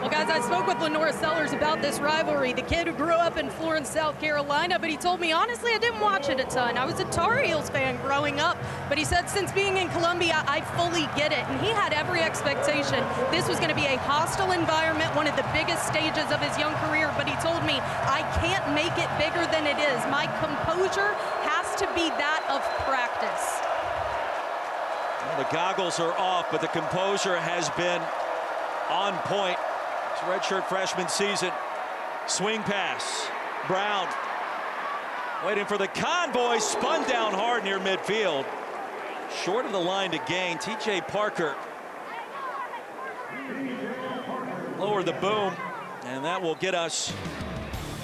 Well, guys, I spoke with Lenora Sellers about this rivalry, the kid who grew up in Florence, South Carolina, but he told me, honestly, I didn't watch it a ton. I was a Tar Heels fan growing up, but he said since being in Columbia, I fully get it. And he had every expectation this was going to be a hostile environment, one of the biggest stages of his young career, but he told me, I can't make it bigger than it is. My composure has to be that of practice. Well, the goggles are off, but the composure has been on point. It's redshirt freshman season. Swing pass. Brown waiting for the convoy. Spun down hard near midfield. Short of the line to gain. TJ Parker lower the boom, and that will get us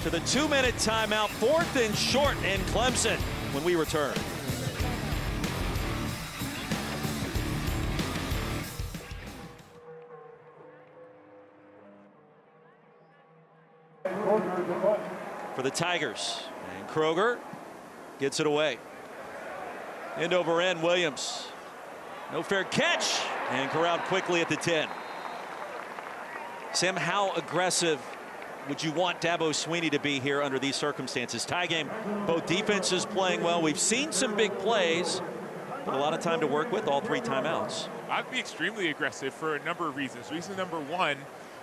to the 2-minute timeout. 4th and short in Clemson when we return. For the Tigers, and Kroger gets it away. End over end, Williams. No fair catch, and corralled quickly at the 10. Sam, how aggressive would you want Dabo Swinney to be here under these circumstances? Tie game, both defenses playing well. We've seen some big plays, but a lot of time to work with, all 3 timeouts. I'd be extremely aggressive for a number of reasons. Reason number 1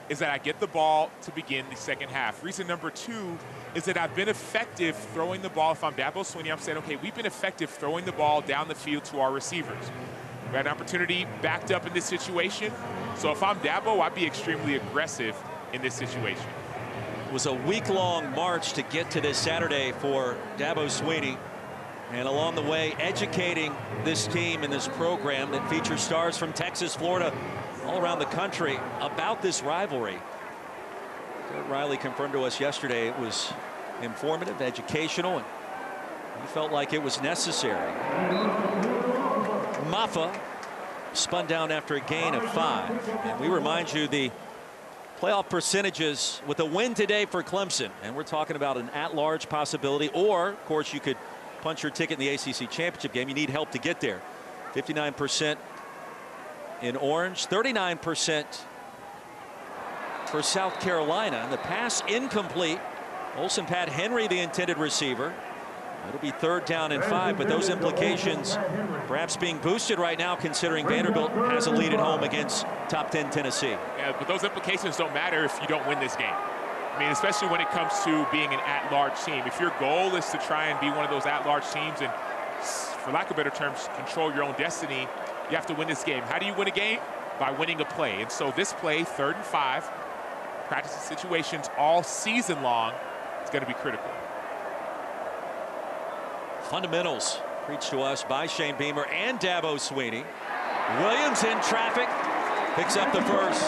is that I get the ball to begin the second half. Reason number 2 is that I've been effective throwing the ball. If I'm Dabo Swinney, I'm saying, okay, we've been effective throwing the ball down the field to our receivers. We had an opportunity backed up in this situation. So if I'm Dabo, I'd be extremely aggressive in this situation. It was a week-long march to get to this Saturday for Dabo Swinney. And along the way, educating this team and this program that features stars from Texas, Florida, all around the country about this rivalry. Garrett Riley confirmed to us yesterday it was informative, educational, and he felt like it was necessary. Maffa spun down after a gain of 5. And we remind you the playoff percentages with a win today for Clemson. And we're talking about an at-large possibility, or, of course, you could punch your ticket in the ACC championship game. You need help to get there. 59% in orange, 39% for South Carolina. And the pass incomplete. Olsen Pat Henry, the intended receiver. It'll be 3rd down and 5, but those implications perhaps being boosted right now considering Vanderbilt has a lead at home against top 10 Tennessee. Yeah, but those implications don't matter if you don't win this game. I mean, especially when it comes to being an at-large team. If your goal is to try and be one of those at-large teams and, for lack of better terms, control your own destiny, you have to win this game. How do you win a game? By winning a play. And so this play, 3rd and 5, practicing situations all season long, is going to be critical. Fundamentals preached to us by Shane Beamer and Dabo Swinney. Williams in traffic, picks up the first.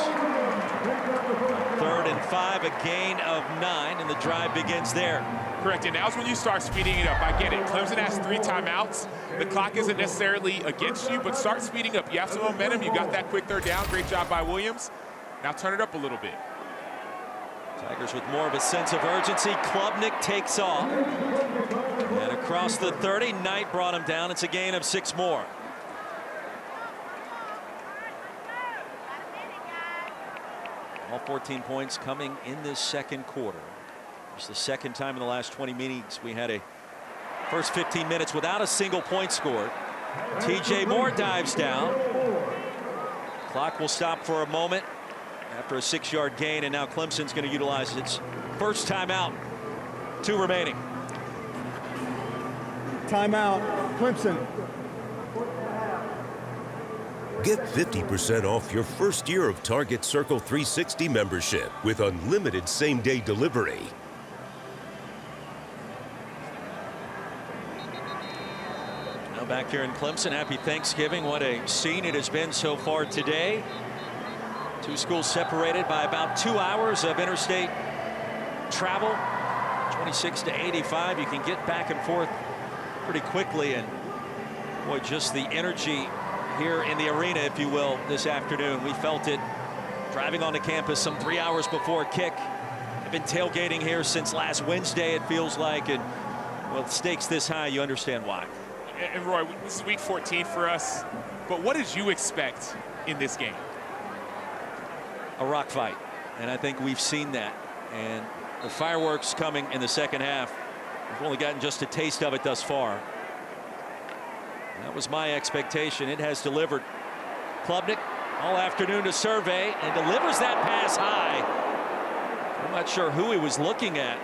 3rd and 5, a gain of 9, and the drive begins there. Correct, and now's when you start speeding it up. I get it. Clemson has 3 timeouts. The clock isn't necessarily against you, but start speeding up. You have some momentum. You got that quick 3rd down. Great job by Williams. Now turn it up a little bit. Tigers with more of a sense of urgency. Klubnik takes off. And across the 30, Knight brought him down. It's a gain of 6 more. All 14 points coming in this second quarter. It's the second time in the last 20 meetings we had a first 15 minutes without a single point scored. TJ Moore dives down. Clock will stop for a moment after a 6-yard gain, and now Clemson's going to utilize its first timeout. 2 remaining. Timeout, Clemson. Get 50% off your first year of Target Circle 360 membership with unlimited same-day delivery. Now back here in Clemson, happy Thanksgiving. What a scene it has been so far today. 2 schools separated by about 2 hours of interstate travel. 26 to 85. You can get back and forth pretty quickly, and boy, just the energy here in the arena, if you will, this afternoon. We felt it driving onto campus some 3 hours before kick. I've been tailgating here since last Wednesday, it feels like, and well, stakes this high, you understand why. And Roy, this is week 14 for us, but what did you expect in this game? a rock fight, and I think we've seen that. And the fireworks coming in the second half. We've only gotten just a taste of it thus far. That was my expectation. It has delivered. Klubnik all afternoon to survey and delivers that pass high. I'm not sure who he was looking at.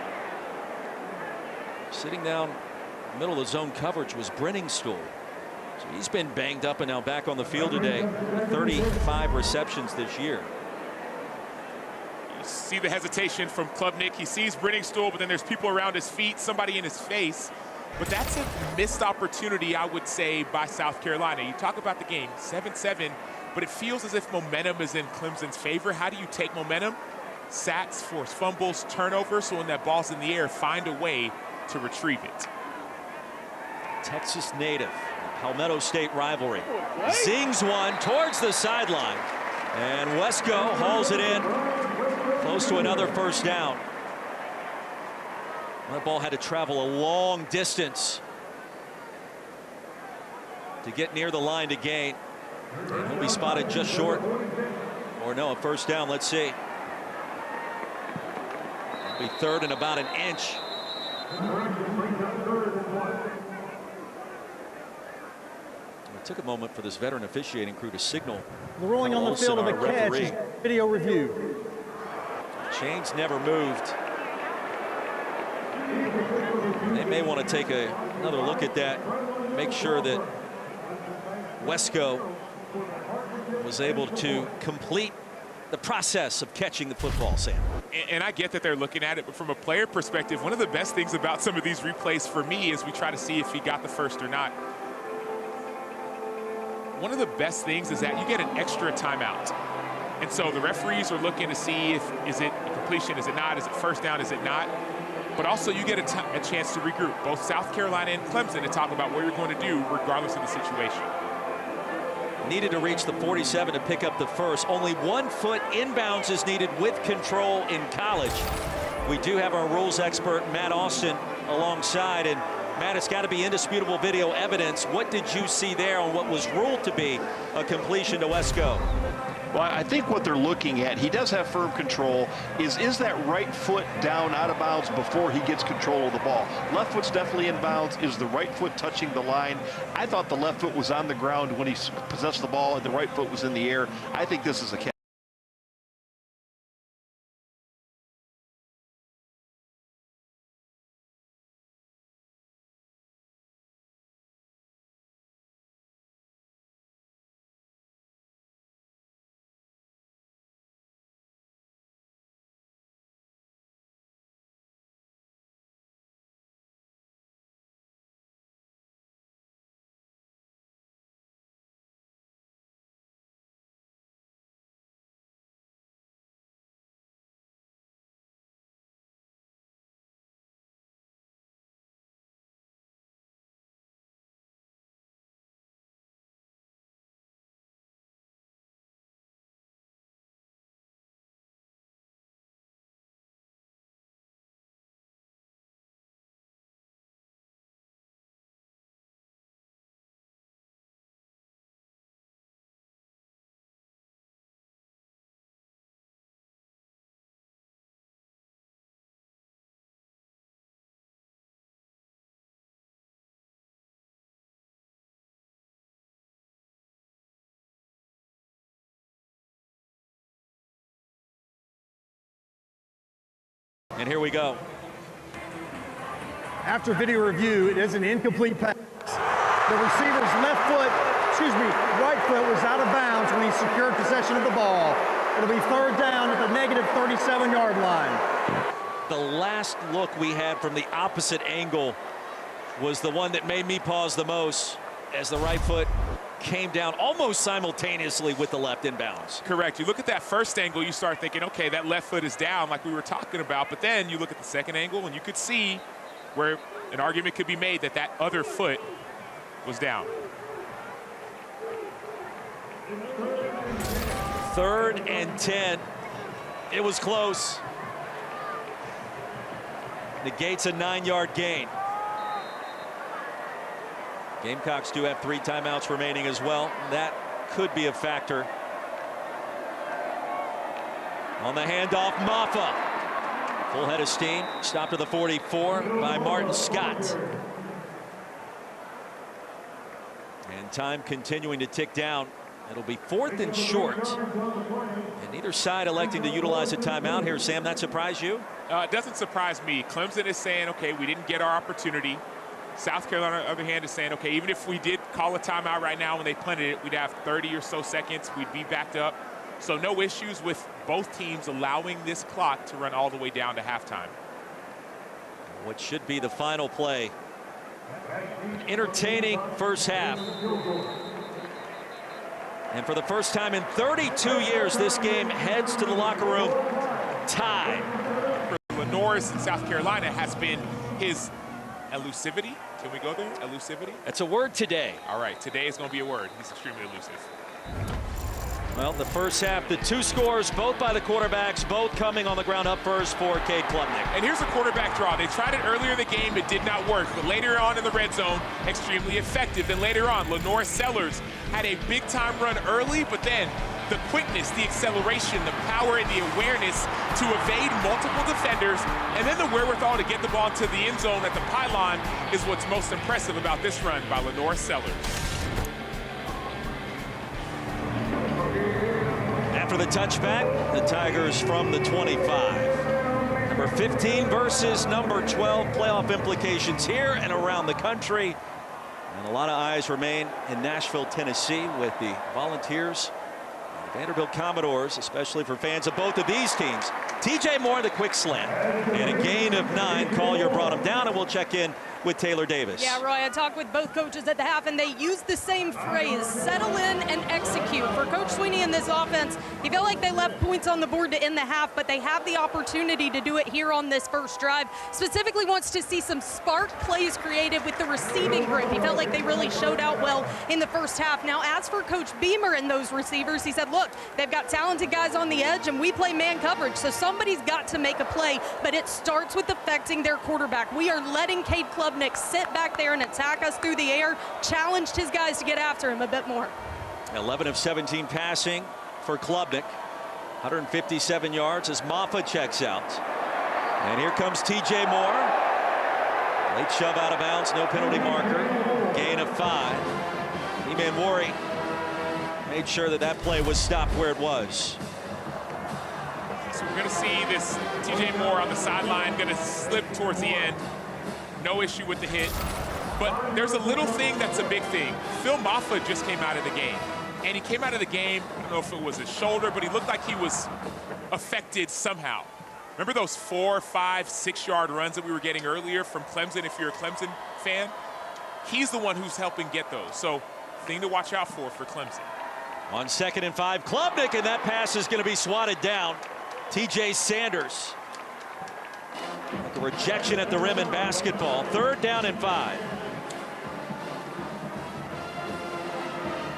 Sitting down middle of the zone coverage was Brenningstool. So he's been banged up and now back on the field today with 35 receptions this year. You see the hesitation from Klubnik. He sees Brenningstool, but then there's people around his feet, somebody in his face. But that's a missed opportunity, I would say, by South Carolina. You talk about the game, 7-7, but it feels as if momentum is in Clemson's favor. How do you take momentum? Sacks, force fumbles, turnovers, so when that ball's in the air, find a way to retrieve it. Texas native, Palmetto State rivalry. Zings one towards the sideline. And Wesco hauls it in. Close to another first down. That ball had to travel a long distance to get near the line to gain. And he'll be spotted just short. Or no, a first down. Let's see. It'll be third and about an inch. It took a moment for this veteran officiating crew to signal. The ruling on the field of the catch is video review. Chains never moved. They may want to take another look at that. Make sure that Wesco was able to complete the process of catching the football, Sam. And I get that they're looking at it, but from a player perspective, one of the best things about some of these replays for me is we try to see if he got the first or not. One of the best things is that you get an extra timeout. And so the referees are looking to see if, is it a completion, is it not, is it first down, is it not? But also you get a chance to regroup, both South Carolina and Clemson, to talk about what you're going to do regardless of the situation. Needed to reach the 47 to pick up the first. Only 1 foot inbounds is needed with control in college. We do have our rules expert, Matt Austin, alongside. And Matt, it's got to be indisputable video evidence. What did you see there on what was ruled to be a completion to Wesco? Well, I think what they're looking at, he does have firm control, is that right foot down out of bounds before he gets control of the ball. Left foot's definitely in bounds. Is the right foot touching the line? I thought the left foot was on the ground when he possessed the ball and the right foot was in the air. I think this is a catch. And here we go. After video review, it is an incomplete pass. The receiver's right foot was out of bounds when he secured possession of the ball. It'll be third down at the negative 37-yard line. The last look we had from the opposite angle was the one that made me pause the most, as the right foot came down almost simultaneously with the left inbounds. Correct. You look at that first angle, you start thinking, okay, that left foot is down like we were talking about, but then you look at the second angle and you could see where an argument could be made that that other foot was down. Third and 10. It was close. Negates a 9-yard gain. Gamecocks do have 3 timeouts remaining as well. That could be a factor. On the handoff, Maffa. Full head of steam. Stopped to the 44 by Martin Scott. And time continuing to tick down. It'll be 4th and short. And neither side electing to utilize a timeout here. Sam, that surprise you? It doesn't surprise me. Clemson is saying, okay, we didn't get our opportunity. South Carolina, on the other hand, is saying, okay, even if we did call a timeout right now when they punted it, we'd have 30 or so seconds. We'd be backed up. So no issues with both teams allowing this clock to run all the way down to halftime. What should be the final play. An entertaining first half. And for the first time in 32 years, this game heads to the locker room tied. For Lenore's in South Carolina has been his elusivity. Can we go there? Elusivity? That's a word today. All right, today is going to be a word. He's extremely elusive. Well, the first half, the 2 scores, both by the quarterbacks, both coming on the ground up first for Cade Klubnik. And here's a quarterback draw. They tried it earlier in the game. It did not work. But later on in the red zone, extremely effective. Then later on, Lenore Sellers had a big-time run early, but then the quickness, the acceleration, the power, and the awareness to evade multiple defenders, and then the wherewithal to get the ball into the end zone at the pylon is what's most impressive about this run by Lenore Sellers. After the touchback, the Tigers from the 25. Number 15 versus number 12. Playoff implications here and around the country. And a lot of eyes remain in Nashville, Tennessee, with the Volunteers and the Vanderbilt Commodores, especially for fans of both of these teams. TJ Moore, the quick slant, and a gain of 9. Collier brought him down, and we'll check in with Taylor Davis. Yeah, Roy, I talked with both coaches at the half, and they used the same phrase, settle in and execute. For Coach Sweeney in this offense, he felt like they left points on the board to end the half, but they have the opportunity to do it here on this first drive. Specifically wants to see some spark plays created with the receiving group. He felt like they really showed out well in the first half. Now, as for Coach Beamer and those receivers, he said, look, they've got talented guys on the edge, and we play man coverage, so somebody's got to make a play, but it starts with affecting their quarterback. We are letting Cade Klubnik sit back there and attack us through the air, challenged his guys to get after him a bit more. 11 of 17 passing for Klubnik. 157 yards as Maffa checks out. And here comes TJ Moore. Late shove out of bounds, no penalty marker. Gain of 5. E-Man Worry made sure that that play was stopped where it was. So we're going to see this TJ Moore on the sideline going to slip towards the end. No issue with the hit. But there's a little thing that's a big thing. Phil Maffa just came out of the game. And he came out of the game, I don't know if it was his shoulder, but he looked like he was affected somehow. Remember those 4, 5, 6-yard runs that we were getting earlier from Clemson, if you're a Clemson fan? He's the one who's helping get those. So, thing to watch out for Clemson. On 2nd and 5, Klubnik, and that pass is going to be swatted down. TJ Sanders. Like a rejection at the rim in basketball. 3rd down and 5.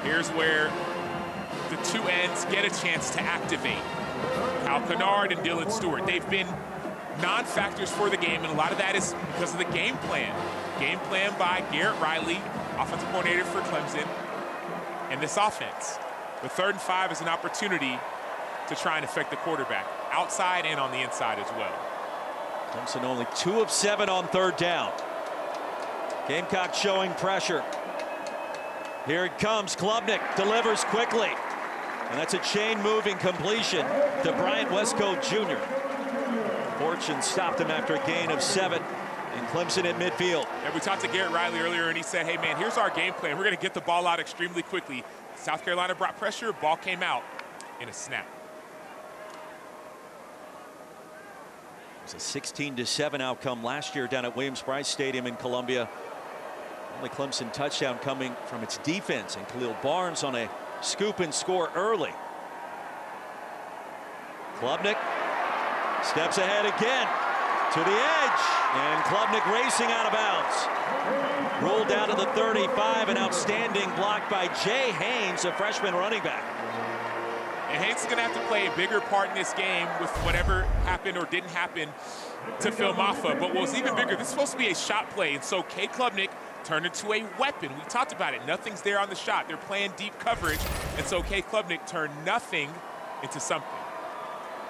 Here's where the 2 ends get a chance to activate. Kyle Kennard and Dylan Stewart. They've been non-factors for the game, and a lot of that is because of the game plan. Game plan by Garrett Riley, offensive coordinator for Clemson, and this offense. The 3rd and 5 is an opportunity to try and affect the quarterback, outside and on the inside as well. Clemson only 2 of 7 on 3rd down. Gamecock showing pressure. Here it comes. Klubnik delivers quickly. And that's a chain-moving completion to Bryant Westcoat Jr. Fortune stopped him after a gain of 7. And Clemson at midfield. And we talked to Garrett Riley earlier, and he said, hey, man, here's our game plan. We're going to get the ball out extremely quickly. South Carolina brought pressure. Ball came out in a snap. It was a 16-7 outcome last year down at Williams-Brice Stadium in Columbia. Only Clemson touchdown coming from its defense, and Khalil Barnes on a scoop and score early. Klubnik steps ahead again to the edge, and Klubnik racing out of bounds. Rolled down to the 35, an outstanding block by Jay Haynes, a freshman running back. And Haynes is going to have to play a bigger part in this game with whatever happened or didn't happen to Phil Maffa. But what was even bigger, this is supposed to be a shot play, and so Cade Klubnik turned into a weapon. We talked about it. Nothing's there on the shot. They're playing deep coverage, and so Cade Klubnik turned nothing into something.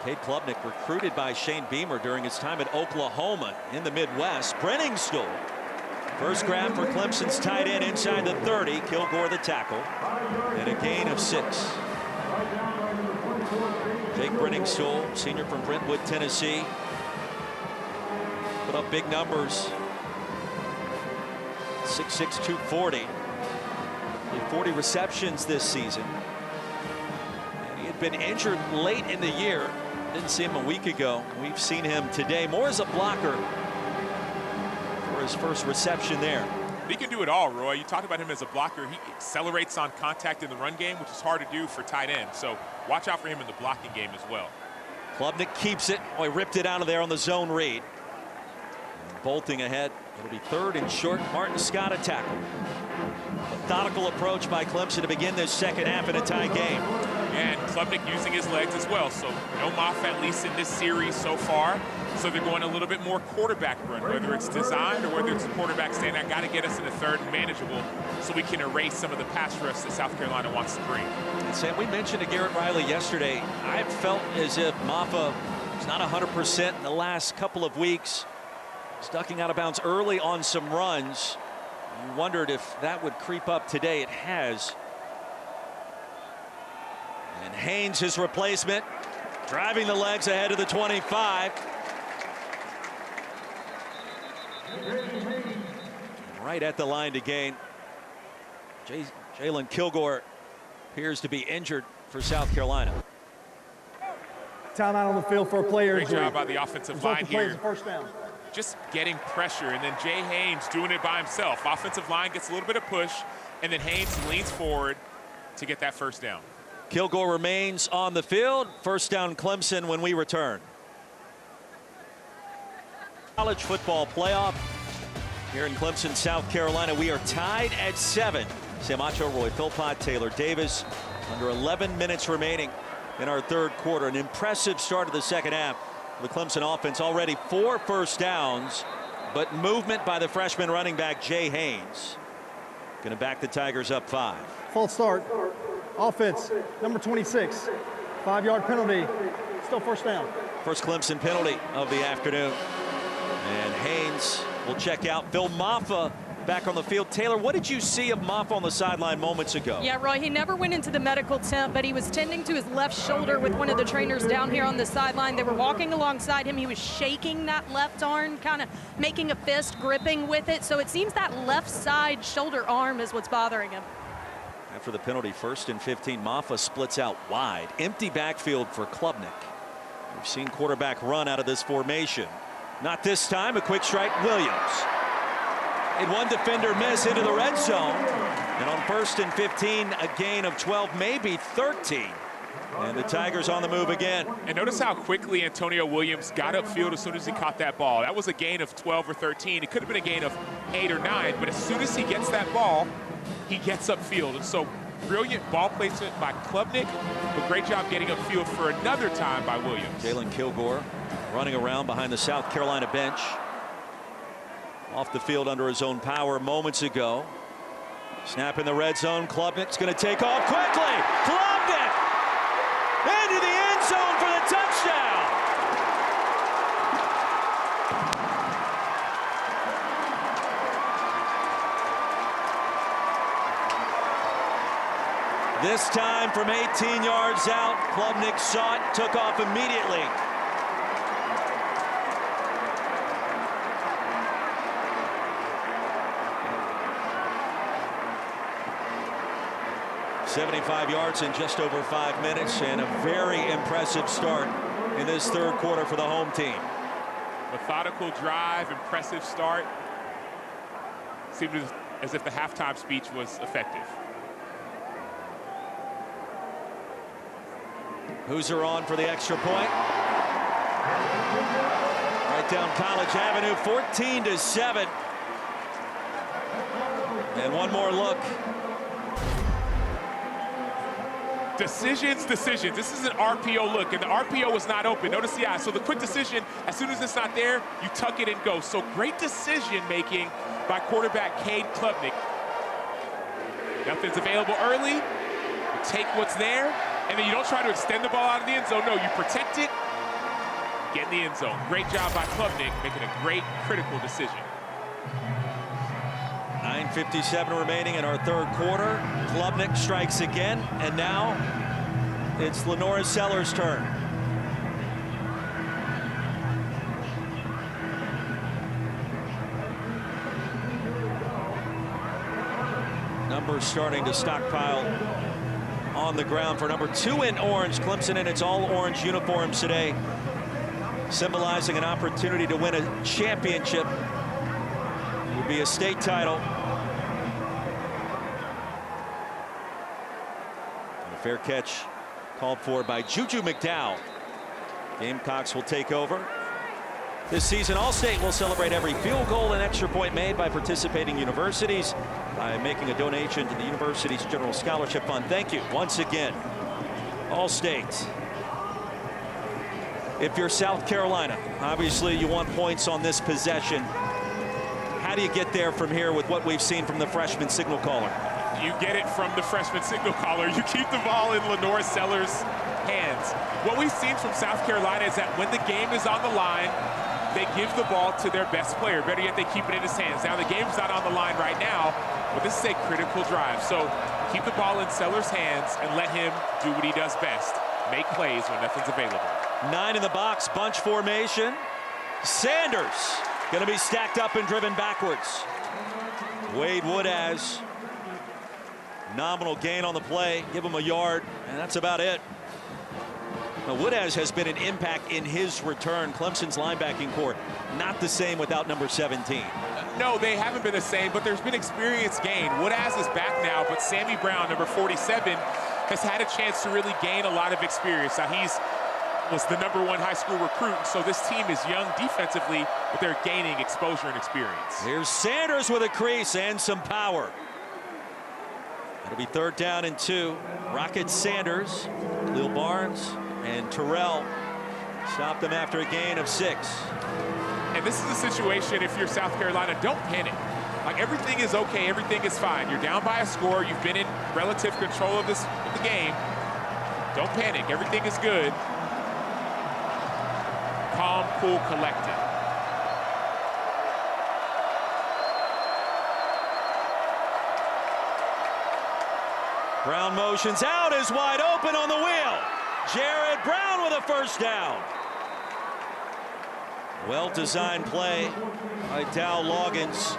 Cade Klubnik, recruited by Shane Beamer during his time at Oklahoma in the Midwest. Brenningstool, first grab for Clemson's tight end inside the 30. Kilgore the tackle, and a gain of 6. Jake Brenningstool, senior from Brentwood, Tennessee, put up big numbers. 6'6", 240. 40 receptions this season. And he had been injured late in the year. Didn't see him a week ago. We've seen him today more as a blocker for his first reception there. He can do it all, Roy. You talked about him as a blocker. He accelerates on contact in the run game, which is hard to do for tight end. So watch out for him in the blocking game as well. Klubnik keeps it. Oh, he ripped it out of there on the zone read. Bolting ahead. It'll be 3rd and short. Martin Scott a tackle. Methodical approach by Clemson to begin this second half in a tie game. And Klubnik using his legs as well. So no Moff, at least in this series so far. So they're going a little bit more quarterback run, whether it's designed or whether it's a quarterback saying, I got to get us in the 3rd and manageable so we can erase some of the pass rush that South Carolina wants to bring. And Sam, we mentioned to Garrett Riley yesterday, I felt as if Maffa was not 100% in the last couple of weeks. He's ducking out of bounds early on some runs. You wondered if that would creep up today. It has. And Haynes, his replacement, driving the legs ahead of the 25. Right at the line to gain. Jalen Kilgore appears to be injured for South Carolina. Timeout on the field for a player. Great job by the offensive line here. First down. Just getting pressure, and then Jay Haynes doing it by himself. Offensive line gets a little bit of push, and then Haynes leans forward to get that first down. Kilgore remains on the field. First down Clemson when we return. College football playoff here in Clemson, South Carolina. We are tied at 7. Sam Acho, Roy Philpott, Taylor Davis. Under 11 minutes remaining in our 3rd quarter. An impressive start of the second half. The Clemson offense already 4 first downs, but movement by the freshman running back Jay Haynes. Going to back the Tigers up 5. False start. Offense, number 26. 5-yard penalty. Still first down. First Clemson penalty of the afternoon. And Haynes will check out. Phil Maffa back on the field. Taylor, what did you see of Maffa on the sideline moments ago? Yeah, Roy, he never went into the medical tent, but he was tending to his left shoulder with one of the trainers down here on the sideline. They were walking alongside him. He was shaking that left arm, kind of making a fist, gripping with it. So it seems that left side shoulder arm is what's bothering him. After the penalty, 1st and 15, Maffa splits out wide. Empty backfield for Klubnik. We've seen quarterback run out of this formation. Not this time. A quick strike, Williams. And one defender miss into the red zone. And on 1st and 15, a gain of 12, maybe 13. And the Tigers on the move again. And notice how quickly Antonio Williams got upfield as soon as he caught that ball. That was a gain of 12 or 13. It could have been a gain of 8 or 9, but as soon as he gets that ball, he gets upfield. And so brilliant ball placement by Klubnik, but great job getting upfield for another time by Williams. Jalen Kilgore running around behind the South Carolina bench. Off the field under his own power moments ago. Snap in the red zone. Klubnik's going to take off quickly. Klubnik into the end zone for the touchdown. This time from 18 yards out, Klubnik saw it, took off immediately. .75 yards in just over 5 minutes, and a very impressive start in this 3rd quarter for the home team. Methodical drive, impressive start. Seemed as if the halftime speech was effective. Hoosier on for the extra point. Right down College Avenue, 14-7. And one more look. Decisions. This is an RPO look, and the RPO was not open. Notice the eye. So the quick decision, as soon as it's not there, you tuck it and go. So great decision making by quarterback Cade Klubnik. Nothing's available early. You take what's there, And then you don't try to extend the ball out of the end zone. No, you protect it, get in the end zone. Great job by Klubnik, making a great, critical decision. 9:57 remaining in our third quarter. Klubnik strikes again, and now it's Lenora Sellers' turn. Numbers starting to stockpile on the ground for number 2 in orange. Clemson in its all-orange uniforms today, symbolizing an opportunity to win a championship. It would be a state title. And a fair catch called for by Juju McDowell. Gamecocks will take over. This season, All-State will celebrate every field goal and extra point made by participating universities by making a donation to the university's General Scholarship Fund. Thank you once again, All-State. If you're South Carolina, obviously you want points on this possession. How do you get there from here with what we've seen from the freshman signal caller? You get it from the freshman signal caller. You keep the ball in Lenora Sellers' hands. What we've seen from South Carolina is that when the game is on the line, they give the ball to their best player. Better yet, they keep it in his hands. Now, the game's not on the line right now, but this is a critical drive. So keep the ball in Sellers' hands and let him do what he does best, make plays when nothing's available. 9 in the box, bunch formation. Sanders going to be stacked up and driven backwards. Wade Woodaz, nominal gain on the play, give him a yard, and that's about it. Now, Woodaz has been an impact in his return. Clemson's linebacking core not the same without number 17. No, they haven't been the same, but there's been experience gained. Woodaz is back now, but Sammy Brown, number 47, has had a chance to really gain a lot of experience. Now, was the number 1 high school recruit, so this team is young defensively, but they're gaining exposure and experience. Here's Sanders with a crease and some power. It'll be 3rd down and 2. Rocket Sanders, Lil Barnes, and Terrell stopped them after a gain of 6. And this is a situation, if you're South Carolina, don't panic. Like, everything is okay, everything is fine. You're down by a score, you've been in relative control of the game. Don't panic, everything is good. Calm, cool, collected. Brown motions out, is wide open on the wheel. Jared Brown with a 1st down. Well-designed play by Dow Loggins.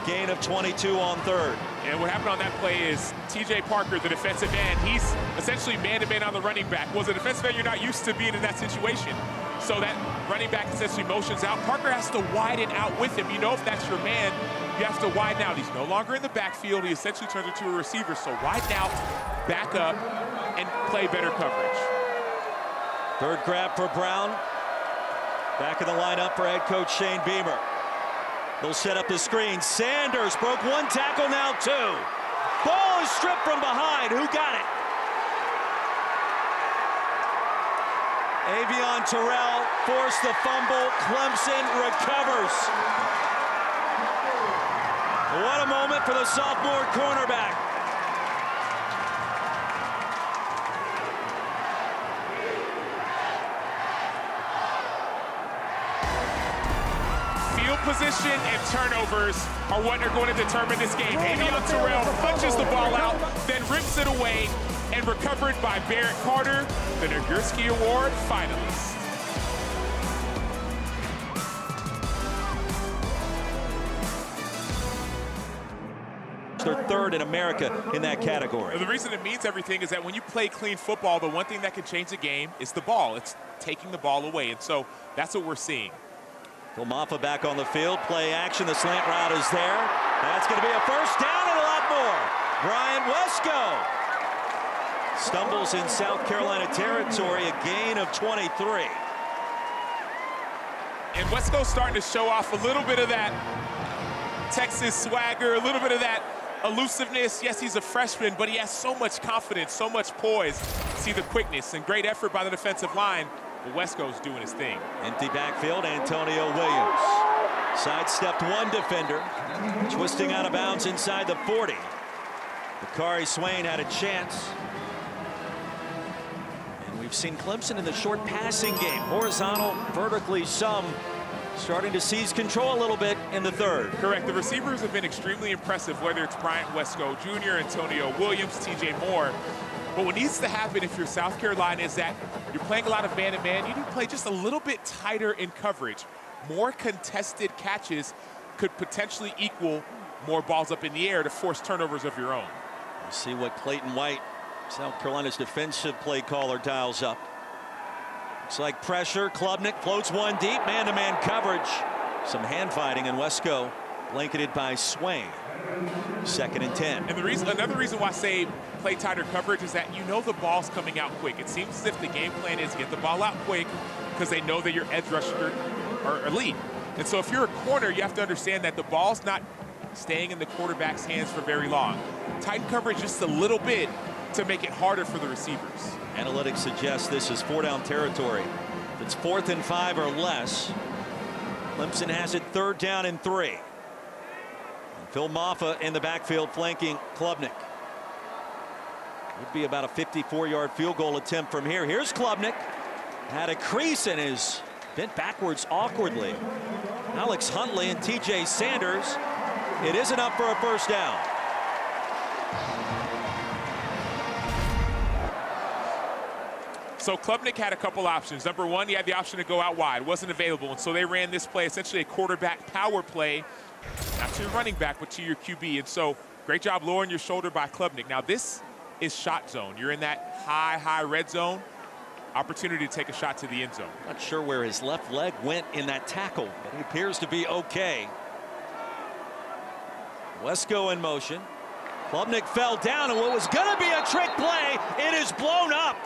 Gain of 22 on 3rd. And what happened on that play is TJ Parker, the defensive end, he's essentially man-to-man on the running back. Well, as a defensive end, you're not used to being in that situation. So that running back essentially motions out. Parker has to widen out with him. You know, if that's your man, you have to widen out. He's no longer in the backfield. He essentially turns into a receiver. So widen out, back up, and play better coverage. 3rd grab for Brown. Back in the lineup for head coach Shane Beamer. They'll set up the screen. Sanders broke 1 tackle, now 2. Ball is stripped from behind. Who got it? Avion Terrell forced the fumble. Clemson recovers. What a moment for the sophomore cornerback. Field position and turnovers are what are going to determine this game. Avion Terrell punches the ball out, then rips it away, and recovered by Barrett Carter, the Nagurski Award finalist. They're 3rd in America in that category. The reason it means everything is that when you play clean football, the one thing that can change the game is the ball. It's taking the ball away, and so that's what we're seeing. Filmaffa back on the field. Play action. The slant route is there. That's going to be a 1st down and a lot more. Bryant Wesco stumbles in South Carolina territory. A gain of 23. And Wesco's starting to show off a little bit of that Texas swagger, a little bit of that elusiveness. Yes, he's a freshman, but he has so much confidence, so much poise. See the quickness and great effort by the defensive line. But Wesco's doing his thing. Empty backfield, Antonio Williams. Sidestepped 1 defender. Twisting out of bounds inside the 40. Bakari Swain had a chance. we've seen Clemson in the short passing game. Horizontal, vertically, some starting to seize control a little bit in the third. Correct. The receivers have been extremely impressive, whether it's Bryant Wesco Jr., Antonio Williams, TJ Moore. But what needs to happen if you're South Carolina is that you're playing a lot of man-to-man. You need to play just a little bit tighter in coverage. More contested catches could potentially equal more balls up in the air to force turnovers of your own. We'll see what Clayton White, South Carolina's defensive play caller, dials up. Looks like pressure. Klubnik floats one deep. Man-to-man coverage. Some hand fighting, and Wesco blanketed by Swain. 2nd and 10. And another reason why I say play tighter coverage is that you know the ball's coming out quick. It seems as if the game plan is get the ball out quick because they know that your edge rushers are elite. And so if you're a corner, you have to understand that the ball's not staying in the quarterback's hands for very long. Tighten coverage just a little bit to make it harder for the receivers. Analytics suggest this is 4-down territory. If it's 4th and 5 or less, Clemson has it 3rd down and 3. And Phil Maffa in the backfield flanking Klubnik. Would be about a 54-yard field goal attempt from here. Here's Klubnik. Had a crease and is bent backwards awkwardly. Alex Huntley and TJ Sanders. It isn't up for a 1st down. So Klubnik had a couple options. Number one, he had the option to go out wide. Wasn't available, and so they ran this play, essentially a quarterback power play, not to your running back, but to your QB. And so great job lowering your shoulder by Klubnik. Now this is shot zone. You're in that high red zone. Opportunity to take a shot to the end zone. Not sure where his left leg went in that tackle, but he appears to be okay. Wesco in motion. Klubnik fell down, and what was going to be a trick play, it is blown up.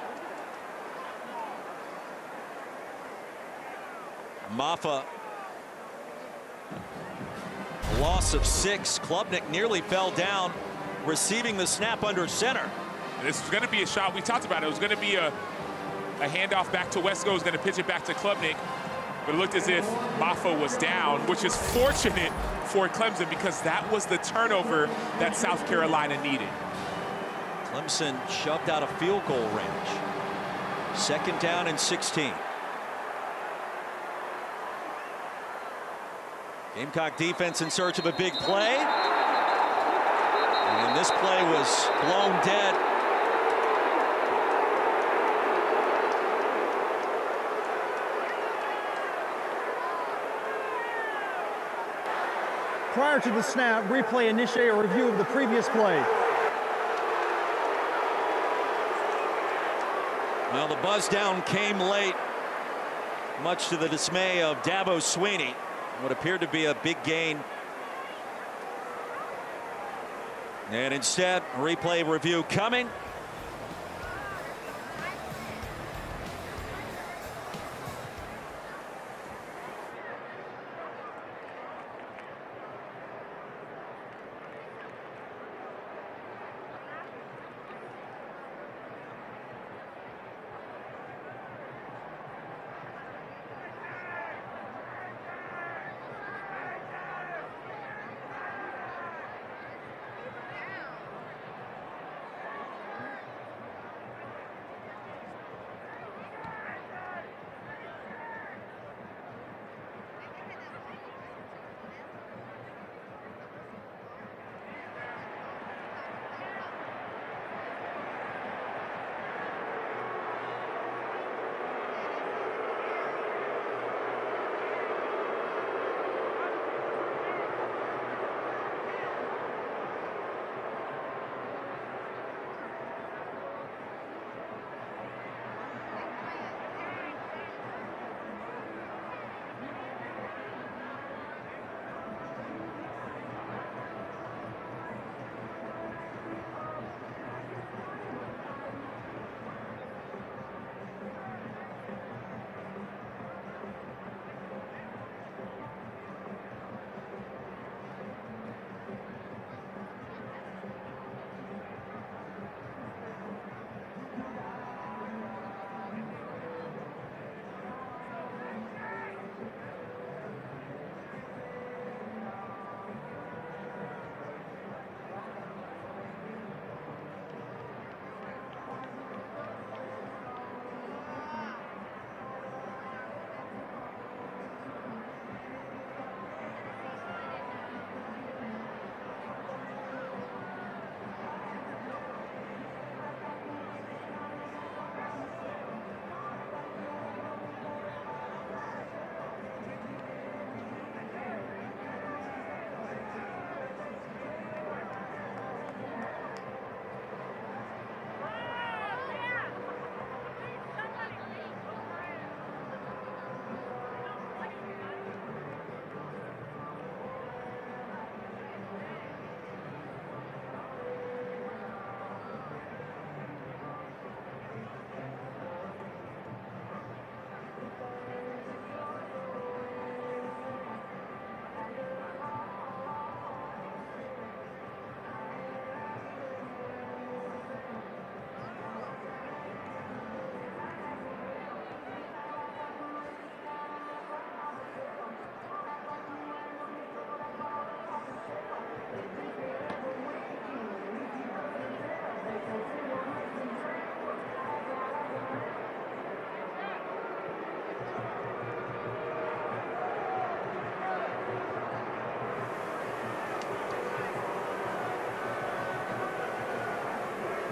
Maffa, a loss of 6. Klubnik nearly fell down, receiving the snap under center. This was going to be a shot. We talked about it. It was going to be a handoff back to Wesco. Was going to pitch it back to Klubnik, but it looked as if Maffa was down, which is fortunate for Clemson because that was the turnover that South Carolina needed. Clemson shoved out of field goal range. 2nd down and 16. Gamecock defense in search of a big play. And this play was blown dead. Prior to the snap, replay initiate a review of the previous play. Well, the buzz down came late, much to the dismay of Dabo Swinney. What appeared to be a big gain. And instead, a replay review coming.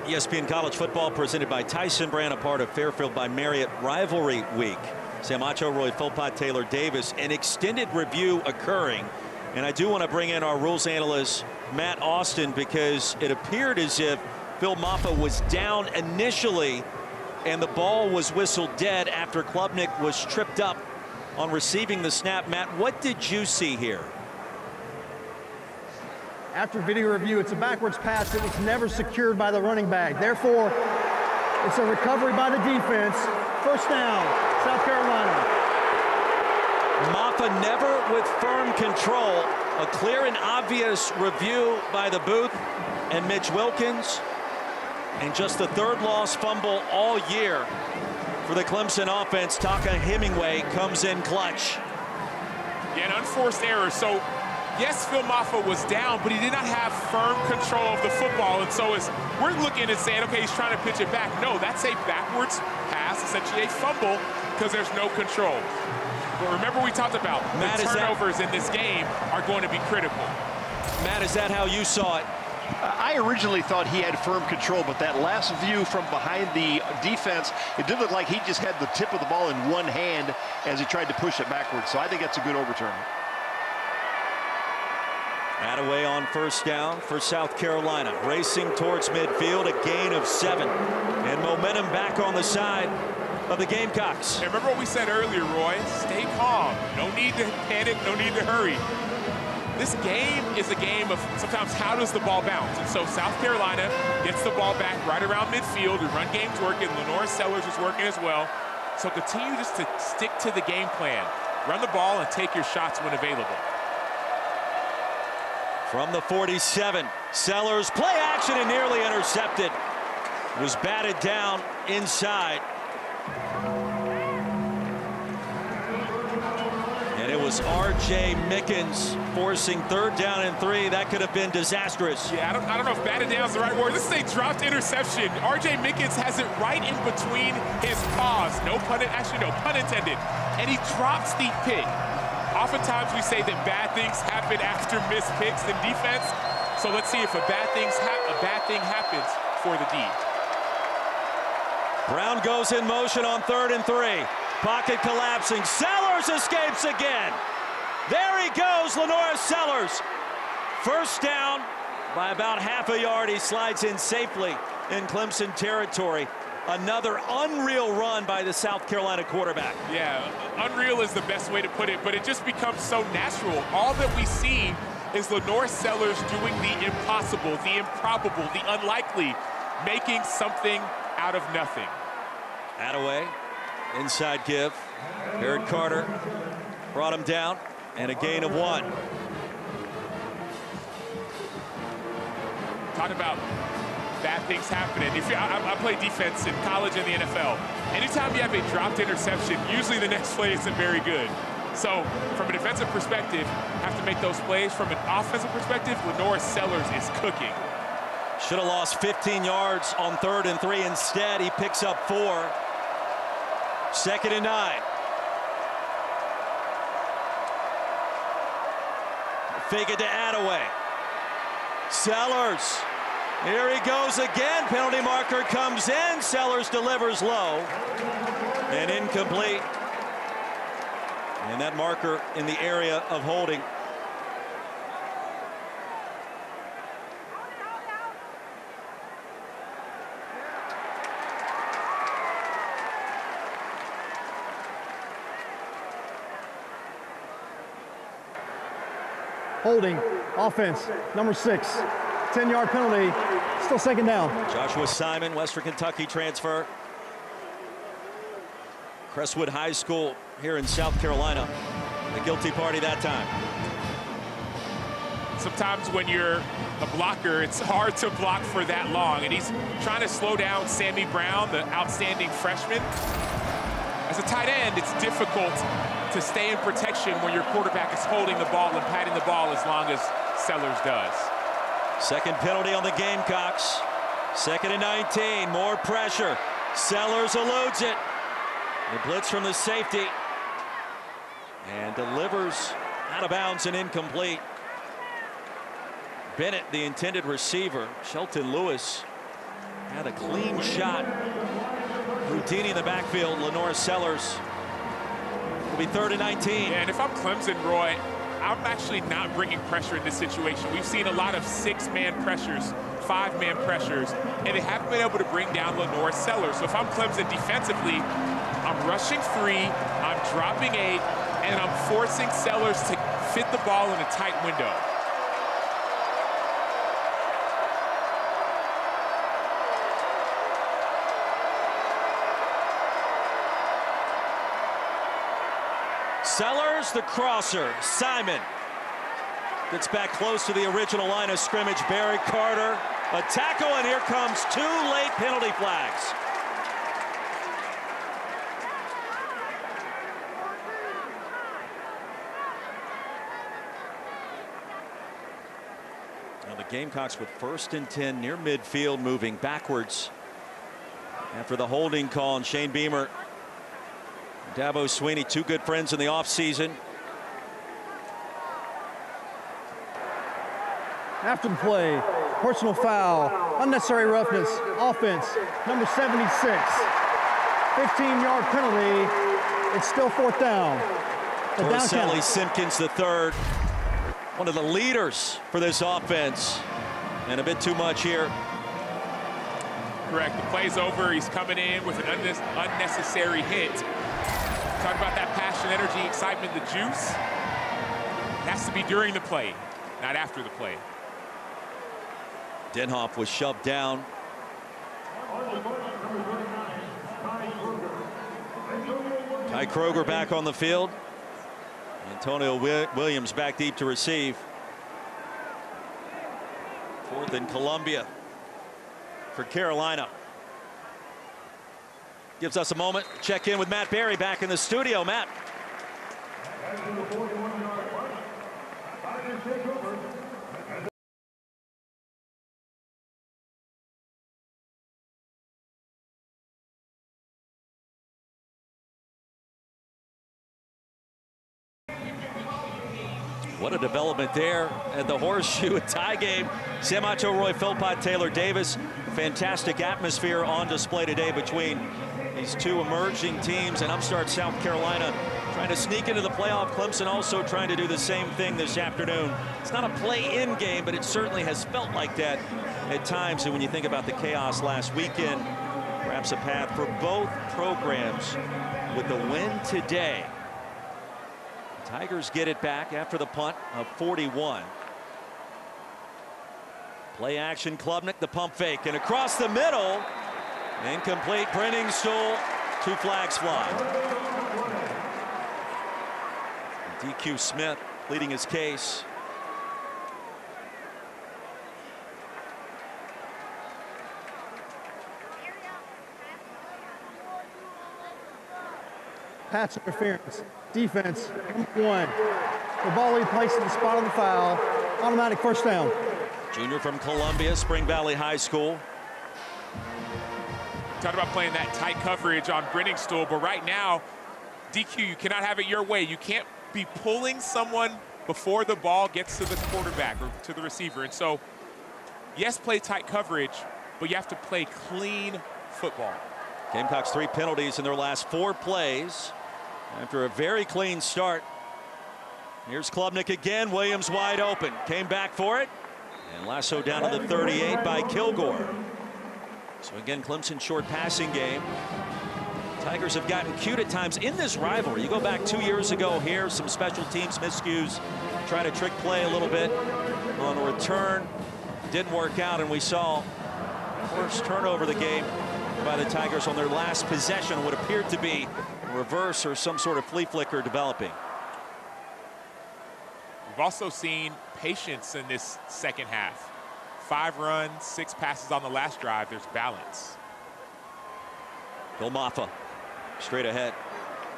ESPN College Football presented by Tyson Brand, a part of Fairfield by Marriott Rivalry Week. Sam Acho, Roy Philpott, Taylor Davis, an extended review occurring. And I do want to bring in our rules analyst, Matt Austin, because it appeared as if Phil Maffa was down initially and the ball was whistled dead after Klubnik was tripped up on receiving the snap. Matt, what did you see here? After video review, it's a backwards pass that was never secured by the running back. Therefore, it's a recovery by the defense. First down, South Carolina. Maffa never with firm control. A clear and obvious review by the booth and Mitch Wilkins. And just the third lost fumble all year for the Clemson offense. Taka Hemingway comes in clutch. Yeah, an unforced error. So, yes, Phil Maffa was down, but he did not have firm control of the football. And so as we're looking and saying, okay, he's trying to pitch it back. No, that's a backwards pass, essentially a fumble, because there's no control. But remember, we talked about Matt, the turnovers in this game are going to be critical. Matt, is that how you saw it? I originally thought he had firm control, but that last view from behind the defense, it did look like he just had the tip of the ball in one hand as he tried to push it backwards. So I think that's a good overturn. Attaway on first down for South Carolina, racing towards midfield, a gain of 7, and momentum back on the side of the Gamecocks. And remember what we said earlier, Roy, stay calm. No need to panic, no need to hurry. This game is a game of sometimes how does the ball bounce? And so South Carolina gets the ball back right around midfield. The run game's working. Lenore Sellers is working as well. So continue just to stick to the game plan. Run the ball and take your shots when available. From the 47, Sellers play action and nearly intercepted. Was batted down inside. And it was R.J. Mickens forcing third down and 3. That could have been disastrous. Yeah, I don't know if batted down is the right word. This is a dropped interception. R.J. Mickens has it right in between his paws. No pun intended. And he drops the pick. Oftentimes we say that bad things happen after missed picks in defense. So let's see if a bad thing happens for the D. Brown goes in motion on 3rd and 3. Pocket collapsing. Sellers escapes again. There he goes, Lenore Sellers. First down by about half a yard. He slides in safely in Clemson territory. Another unreal run by the South Carolina quarterback. Yeah, unreal is the best way to put it, but it just becomes so natural. All that we see is Lenore Sellers doing the impossible, the improbable, the unlikely, making something out of nothing. Attaway, inside give. Barrett Carter brought him down, and a gain of 1. Talk about bad things happening. I play defense in college and the NFL. Anytime you have a dropped interception, usually the next play isn't very good. So from a defensive perspective, have to make those plays. From an offensive perspective, Lenore Sellers is cooking. Should have lost 15 yards on 3rd and 3. Instead, he picks up 4. 2nd and 9. Fake it to Attaway. Sellers. Here he goes again. Penalty marker comes in. Sellers delivers low and incomplete. And that marker in the area of holding. Holding, offense, number 6. 10-yard penalty, still 2nd down. Joshua Simon, Western Kentucky transfer. Crestwood High School here in South Carolina. The guilty party that time. Sometimes when you're a blocker, it's hard to block for that long. And he's trying to slow down Sammy Brown, the outstanding freshman. As a tight end, it's difficult to stay in protection when your quarterback is holding the ball and patting the ball as long as Sellers does. 2nd penalty on the Gamecocks. 2nd and 19, more pressure. Sellers eludes it. The blitz from the safety. And delivers out of bounds and incomplete. Bennett, the intended receiver. Shelton Lewis Had a clean shot. Houdini in the backfield. Lenore Sellers will be 3rd and 19. Yeah, and if I'm Clemson, Roy, I'm actually not bringing pressure in this situation. We've seen a lot of 6-man pressures, 5-man pressures, and they haven't been able to bring down Lenore Sellers. So if I'm Clemson defensively, I'm rushing 3, I'm dropping 8, and I'm forcing Sellers to fit the ball in a tight window. Sellers, the crosser. Simon gets back close to the original line of scrimmage. Barry Carter, a tackle, and here comes 2 late penalty flags. Now the Gamecocks with 1st and 10 near midfield, moving backwards after the holding call, and Shane Beamer, Dabo Sweeney, 2 good friends in the offseason. After the play, personal foul, unnecessary roughness, offense, number 76. 15-yard penalty. It's still 4th down. The down Torricelli count. Simpkins III, one of the leaders for this offense, and a bit too much here. Correct. The play's over. He's coming in with an unnecessary hit. Talk about that passion, energy, excitement, the juice. It has to be during the play, not after the play. Denhoff was shoved down. Ty Kroger back on the field. Antonio Williams back deep to receive. 4th and Columbia for Carolina. Gives us a moment. Check in with Matt Berry back in the studio. Matt. What a development there at the Horseshoe, a tie game. Sam Acho, Roy Philpott, Taylor Davis. Fantastic atmosphere on display today between these 2 emerging teams, and upstart South Carolina trying to sneak into the playoff. Clemson also trying to do the same thing this afternoon. It's not a play-in game, but it certainly has felt like that at times. And when you think about the chaos last weekend, perhaps a path for both programs with the win today. Tigers get it back after the punt of 41. Play action, Klubnik, the pump fake, and across the middle. Incomplete. Brenningstool. 2 flags fly. DQ Smith pleading his case. Pass interference. Defense, number 1. The ball will be placed in the spot of the foul. Automatic 1st down. Junior from Columbia, Spring Valley High School. Talked about playing that tight coverage on Brenningstool, but right now, DQ, you cannot have it your way. You can't be pulling someone before the ball gets to the quarterback or to the receiver. And so, yes, play tight coverage, but you have to play clean football. Gamecocks 3 penalties in their last 4 plays after a very clean start. Here's Klubnik again. Williams wide open. Came back for it. And lasso down to the 38 by Kilgore. So again, Clemson short passing game. Tigers have gotten cute at times in this rivalry. You go back 2 years ago here, some special teams miscues, try to trick play a little bit on a return. Didn't work out, and we saw first turnover of the game by the Tigers on their last possession, what appeared to be a reverse or some sort of flea flicker developing. We've also seen patience in this second half. 5 runs, 6 passes on the last drive. There's balance. Bill Maffa straight ahead.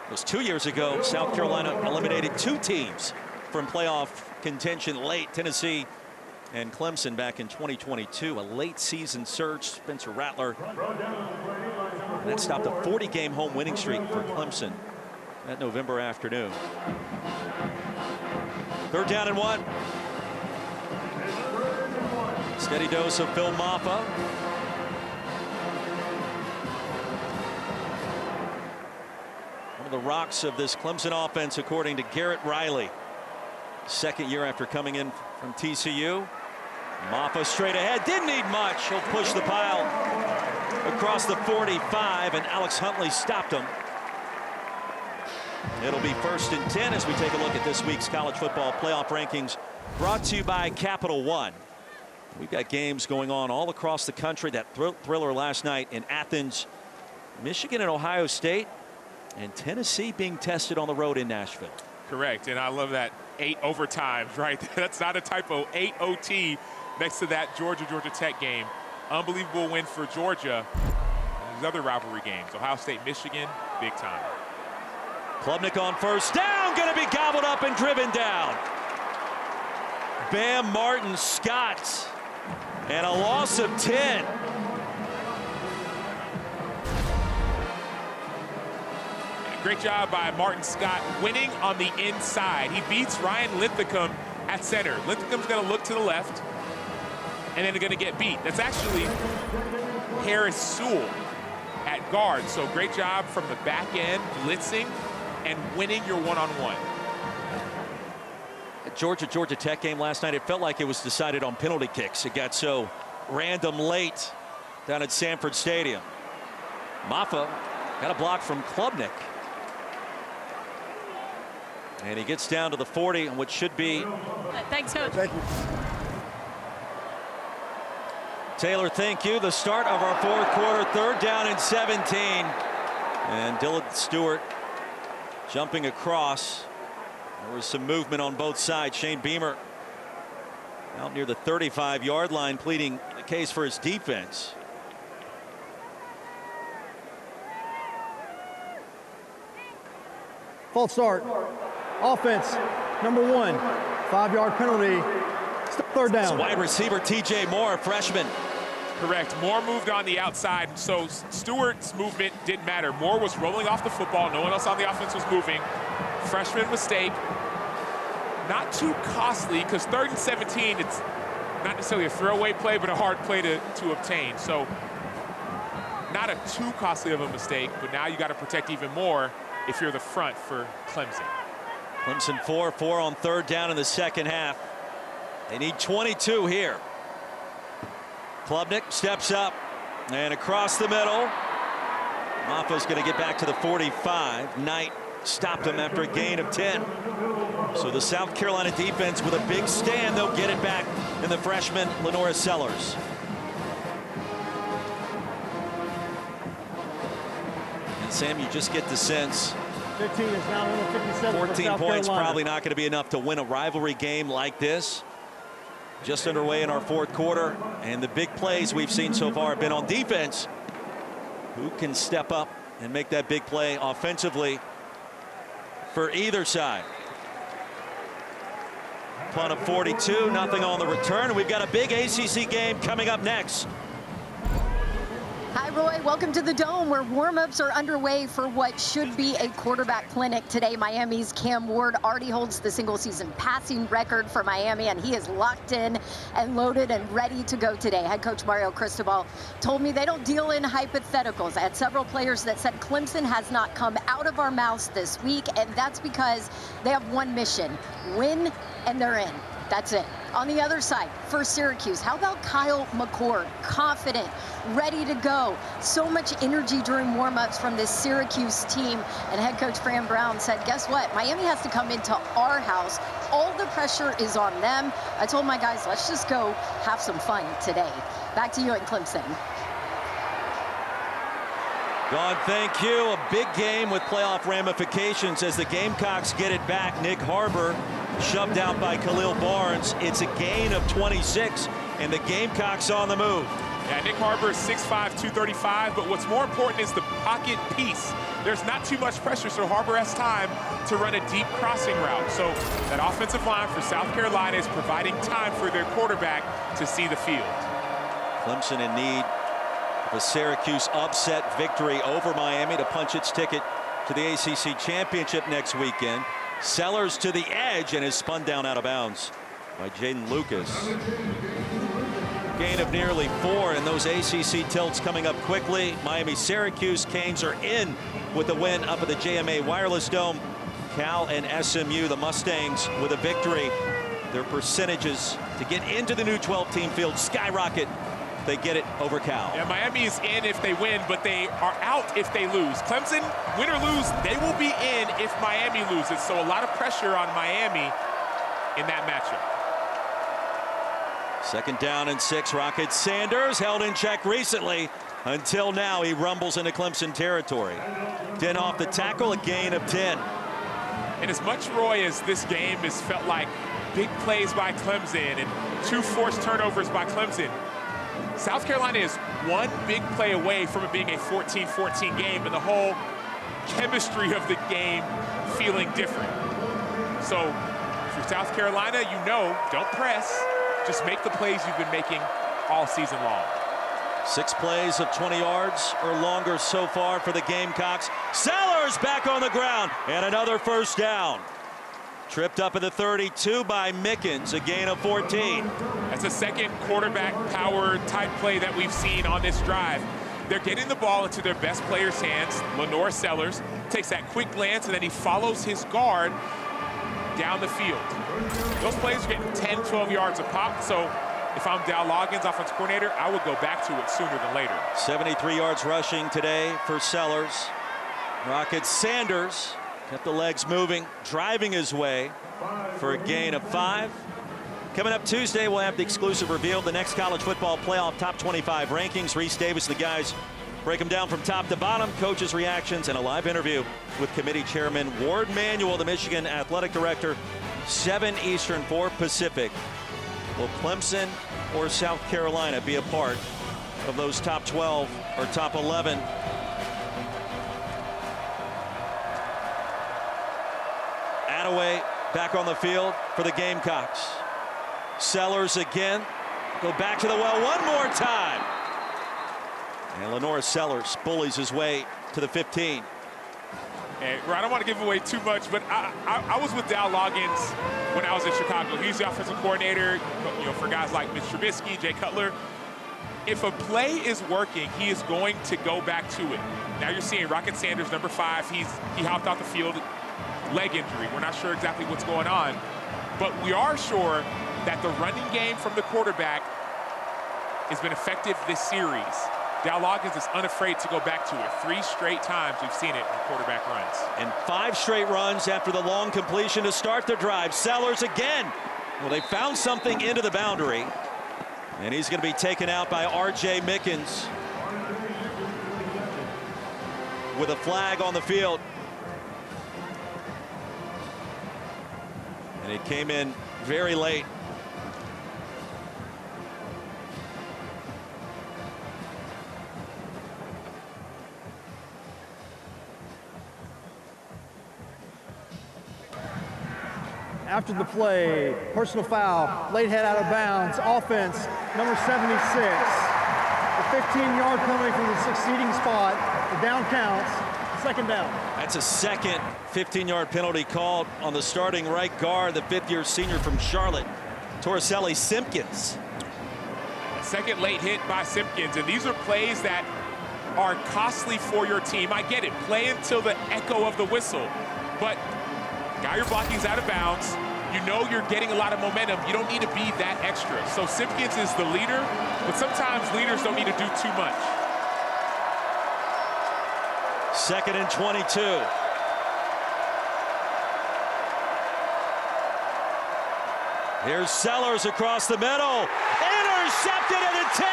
It was 2 years ago. South Carolina eliminated 2 teams from playoff contention late. Tennessee and Clemson back in 2022. A late season surge. Spencer Rattler. And that stopped a 40-game home winning streak for Clemson that November afternoon. 3rd down and 1. Steady dose of Phil Maffa. of the rocks of this Clemson offense, according to Garrett Riley. Second year after coming in from TCU. Maffa straight ahead, didn't need much. He'll push the pile across the 45, and Alex Huntley stopped him. It'll be 1st and 10 as we take a look at this week's college football playoff rankings, brought to you by Capital One. We've got games going on all across the country. That thriller last night in Athens, Michigan and Ohio State, and Tennessee being tested on the road in Nashville. Correct, and I love that 8 overtimes, right? That's not a typo. 8 OT next to that Georgia Tech game. Unbelievable win for Georgia. And these other rivalry games, Ohio State, Michigan, big time. Klubnik on 1st down, going to be gobbled up and driven down. Bam Martin Scott, and a loss of 10. Great job by Martin Scott winning on the inside. He beats Ryan Linthicum at center. Linthicum's going to look to the left, and then they're going to get beat. That's actually Harris Sewell at guard. So great job from the back end, blitzing and winning your one-on-one. Georgia Tech game last night, it felt like it was decided on penalty kicks. It got so random late down at Sanford Stadium. Maffa got a block from Klubnik. And he gets down to the 40 on what should be. Thanks, Coach. Thank you. Taylor, thank you. The start of our 4th quarter, 3rd down and 17. And Dylan Stewart jumping across. There was some movement on both sides. Shane Beamer out near the 35-yard line, pleading the case for his defense. False start. Offense, number 1. 5-yard penalty. Still 3rd down. It's wide receiver T.J. Moore, freshman. Correct. Moore moved on the outside, so Stewart's movement didn't matter. Moore was rolling off the football. No one else on the offense was moving. Freshman mistake. Not too costly, because 3rd and 17, it's not necessarily a throwaway play, but a hard play to obtain. So not a too costly of a mistake, but now you got to protect even more if you're the front for Clemson. Clemson 4 on 3rd down in the second half. They need 22 here. Klubnik steps up and across the middle. Maffa's going to get back to the 45. Knight stopped him after a gain of 10. So the South Carolina defense with a big stand, they'll get it back in the freshman Lenora Sellers. And Sam, you just get the sense 15 is now 157. 14 points probably not going to be enough to win a rivalry game like this. Just underway in our 4th quarter, and the big plays we've seen so far have been on defense. Who can step up and make that big play offensively for either side? Punt of 42, nothing on the return. We've got a big ACC game coming up next. Hi, Roy. Welcome to the Dome, where warm-ups are underway for what should be a quarterback clinic today. Miami's Cam Ward already holds the single-season passing record for Miami, and he is locked in and loaded and ready to go today. Head coach Mario Cristobal told me they don't deal in hypotheticals. I had several players that said Clemson has not come out of our mouths this week, and that's because they have one mission: win, and they're in. That's it. On the other side, for Syracuse, how about Kyle McCord? Confident, ready to go. So much energy during warm-ups from this Syracuse team. And head coach Fran Brown said, guess what? Miami has to come into our house. All the pressure is on them. I told my guys, let's just go have some fun today. Back to you in Clemson. Don, thank you. A big game with playoff ramifications as the Gamecocks get it back. Nick Harbor shoved out by Khalil Barnes. It's a gain of 26, and the Gamecocks on the move. Yeah, Nick Harbor is 6'5", 235, but what's more important is the pocket piece. There's not too much pressure, so Harbor has time to run a deep crossing route. So that offensive line for South Carolina is providing time for their quarterback to see the field. Clemson in need of a Syracuse upset victory over Miami to punch its ticket to the ACC championship next weekend. Sellers to the edge and is spun down out of bounds by Jaden Lucas. Gain of nearly 4, and those ACC tilts coming up quickly. Miami, Syracuse, Canes are in with the win up at the JMA Wireless Dome. Cal and SMU, the Mustangs, with a victory. Their percentages to get into the new 12-team field skyrocket. They get it over Cal. Yeah, Miami is in if they win, but they are out if they lose. Clemson, win or lose, they will be in if Miami loses. So a lot of pressure on Miami in that matchup. 2nd down and 6. Rocket Sanders held in check recently. Until now, he rumbles into Clemson territory. 10 off the tackle, a gain of 10. And as much, Roy, as this game has felt like big plays by Clemson and 2 forced turnovers by Clemson, South Carolina is 1 big play away from it being a 14-14 game and the whole chemistry of the game feeling different. So if you're South Carolina, you know, don't press. Just make the plays you've been making all season long. 6 plays of 20 yards or longer so far for the Gamecocks. Sellers back on the ground and another 1st down. Tripped up at the 32 by Mickens, a gain of 14. That's a second quarterback power type play that we've seen on this drive. They're getting the ball into their best player's hands. Lenore Sellers takes that quick glance and then he follows his guard down the field. Those plays are getting 10, 12 yards a pop. So if I'm Dow Loggins, offense coordinator, I would go back to it sooner than later. 73 yards rushing today for Sellers. Rocket Sanders kept the legs moving, driving his way for a gain of 5. Coming up Tuesday, we'll have the exclusive reveal of the next college football playoff top 25 rankings. Reese Davis and the guys break them down from top to bottom, coaches' reactions, and a live interview with committee chairman Ward Manuel, the Michigan athletic director. 7 Eastern, 4 Pacific. Will Clemson or South Carolina be a part of those top 12 or top 11? Attaway back on the field for the Gamecocks. Sellers again. Go back to the well one more time. And Lenore Sellers bullies his way to the 15. And I don't want to give away too much, but I was with Dow Loggins when I was in Chicago. He's the offensive coordinator, you know, for guys like Mitch Trubisky, Jay Cutler. If a play is working, he is going to go back to it. Now you're seeing Rocket Sanders, number 5. He hopped off the field, leg injury. We're not sure exactly what's going on, but we are sure that the running game from the quarterback has been effective this series. Dow Loggins is unafraid to go back to it. 3 straight times we've seen it in quarterback runs. And 5 straight runs after the long completion to start the drive. Sellers again. Well, they found something into the boundary. And he's going to be taken out by R.J. Mickens with a flag on the field. And it came in very late. After the play, personal foul, late head out of bounds, offense, number 76. A 15-yard penalty from the succeeding spot. The down counts, 2nd down. That's a second 15-yard penalty called on the starting right guard, the 5th-year senior from Charlotte, Torricelli Simpkins. A second late hit by Simpkins, and these are plays that are costly for your team. I get it, play until the echo of the whistle, but guy you're blocking is out of bounds. You know you're getting a lot of momentum. You don't need to be that extra. So Simpkins is the leader, but sometimes leaders don't need to do too much. 2nd and 22. Here's Sellers across the middle. Intercepted at the 10.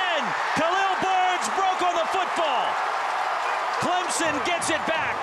Khalil Barnes broke on the football. Clemson gets it back.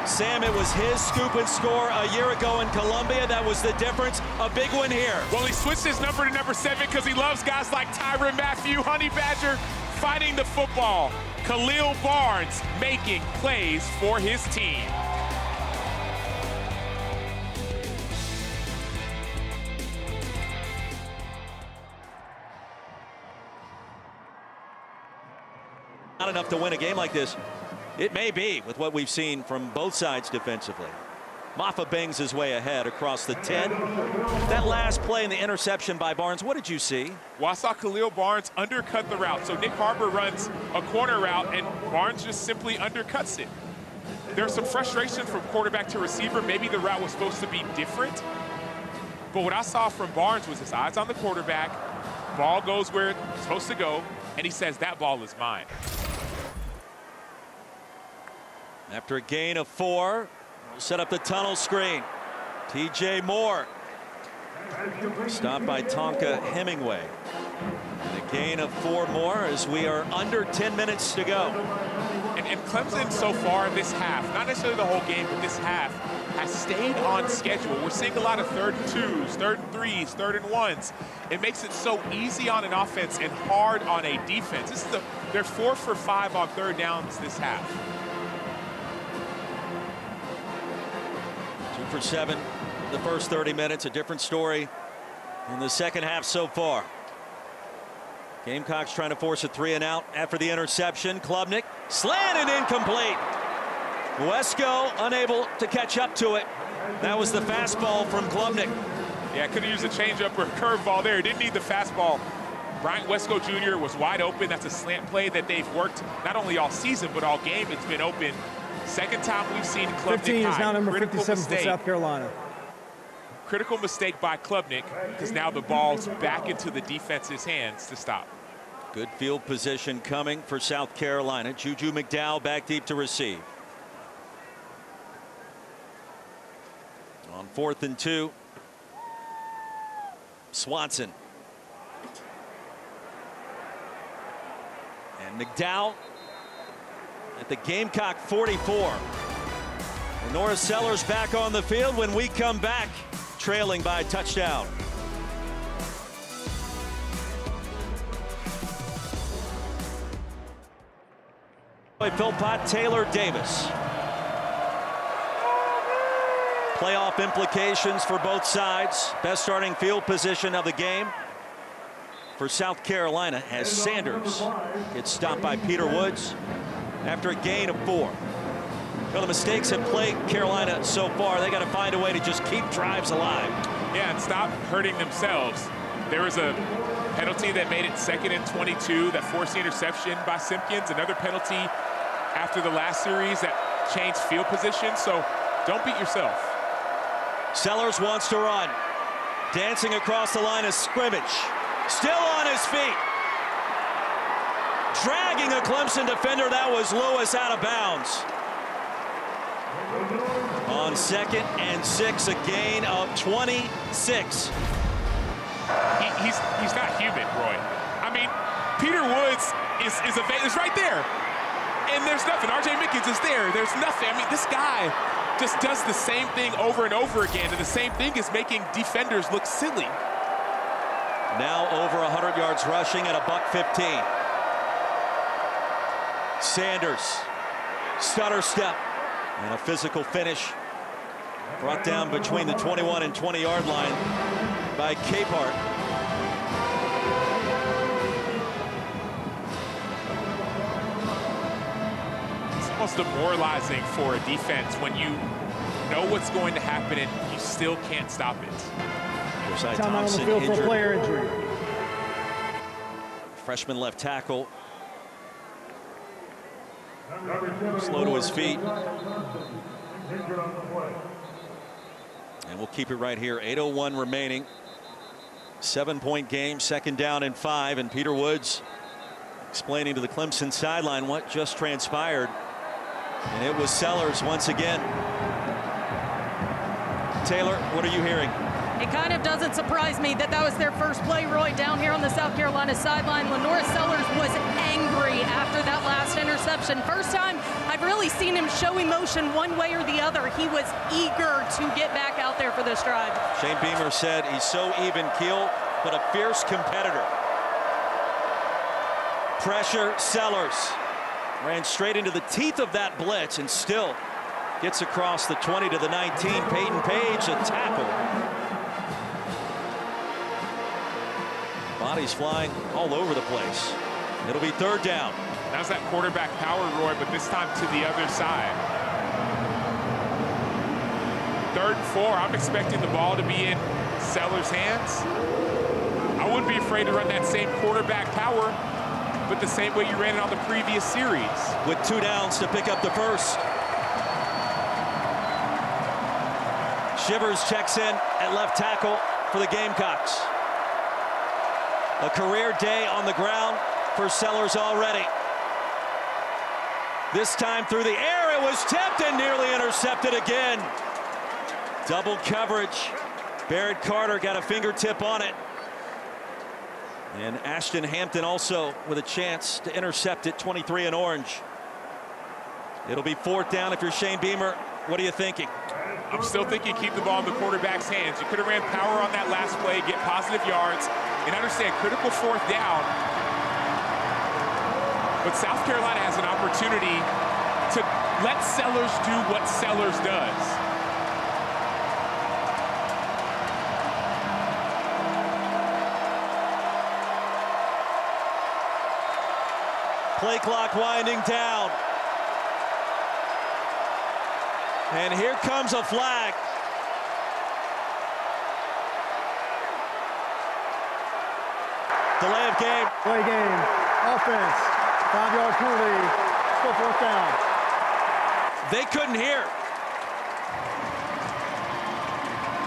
Sam, it was his scoop and score a year ago in Columbia. That was the difference. A big one here. Well, he switched his number to number 7 because he loves guys like Tyrann Mathieu, Honey Badger, fighting the football. Khalil Barnes making plays for his team. Not enough to win a game like this. It may be with what we've seen from both sides defensively. Maffa bangs his way ahead across the 10. That last play in the interception by Barnes, what did you see? Well, I saw Khalil Barnes undercut the route. So Nick Harbor runs a corner route, and Barnes just simply undercuts it. There's some frustration from quarterback to receiver. Maybe the route was supposed to be different. But what I saw from Barnes was his eyes on the quarterback. Ball goes where it's supposed to go, and he says, that ball is mine. After a gain of 4, we'll set up the tunnel screen. TJ Moore. Stopped by Tonka Hemingway. And a gain of 4 more as we are under 10 minutes to go. And Clemson so far this half, not necessarily the whole game, but this half, has stayed on schedule. We're seeing a lot of 3rd and 2s, 3rd and 3s, 3rd and 1s. It makes it so easy on an offense and hard on a defense. They're 4 for 5 on 3rd downs this half. 2 for 7 the first 30 minutes. A different story in the second half so far. Gamecocks trying to force a 3 and out after the interception. Klubnik slanted incomplete. Wesco unable to catch up to it. That was the fastball from Klubnik. Yeah, could have used a changeup or a curveball there. Didn't need the fastball. Bryant Wesco Jr. was wide open. That's a slant play that they've worked not only all season but all game. It's been open. Second time we've seen Klubnik 15 is now number 57 for South Carolina. Critical mistake by Klubnik, because now the ball's back into the defense's hands to stop. Good field position coming for South Carolina. Juju McDowell back deep to receive. On 4th and 2. Swanson. And McDowell at the Gamecock 44. Lenora Sellers back on the field when we come back, trailing by a touchdown. Philpott, Taylor Davis. Playoff implications for both sides. Best starting field position of the game for South Carolina as Sanders gets stopped by Peter Woods after a gain of 4. Well, the mistakes have plagued Carolina so far. They got to find a way to just keep drives alive. Yeah, and stop hurting themselves. There was a penalty that made it 2nd and 22 that forced the interception by Simpkins. Another penalty after the last series that changed field position. So don't beat yourself. Sellers wants to run. Dancing across the line of scrimmage. Still on his feet. Dragging a Clemson defender. That was Lewis out of bounds. On 2nd and 6, a gain of 26. He's not human, Roy. I mean, Peter Woods is right there. And there's nothing. R.J. Mickens is there. There's nothing. I mean, this guy just does the same thing over and over again. And the same thing is making defenders look silly. Now over 100 yards rushing at $115. Sanders, stutter step, and a physical finish. Brought down between the 21 and 20 yard line by Capehart. It's almost demoralizing for a defense when you know what's going to happen and you still can't stop it. Josiah Time out on the Thompson field for a injured. player injury. Freshman left tackle. Slow to his feet. And we'll keep it right here. 8:01 remaining. 7-point game, 2nd down and 5. And Peter Woods explaining to the Clemson sideline what just transpired. And it was Sellers once again. Taylor, what are you hearing? It kind of doesn't surprise me that that was their first play, Roy, down here on the South Carolina sideline. Lenora Sellers was angry after that last interception. First time I've really seen him show emotion one way or the other. He was eager to get back out there for this drive. Shane Beamer said he's so even keel, but a fierce competitor. Pressure, Sellers. Ran straight into the teeth of that blitz and still gets across the 20 to the 19. Peyton Page, a tackle. Bodies flying all over the place. It'll be 3rd down. That was that quarterback power, Roy, but this time to the other side. 3rd and 4, I'm expecting the ball to be in Sellers' hands. I wouldn't be afraid to run that same quarterback power, but the same way you ran it on the previous series. With 2 downs to pick up the first. Shivers checks in at left tackle for the Gamecocks. A career day on the ground for Sellers already. This time through the air, it was tipped and nearly intercepted again. Double coverage. Barrett Carter got a fingertip on it. And Ashton Hampton also with a chance to intercept it, 23 in orange. It'll be 4th down if you're Shane Beamer. What are you thinking? I'm still thinking keep the ball in the quarterback's hands. You could have ran power on that last play, get positive yards, and understand critical 4th down. But South Carolina has an opportunity to let Sellers do what Sellers does. Play clock winding down. And here comes a flag. Delay of game. Play game. Offense. 5-yard penalty. Still 4th down. They couldn't hear.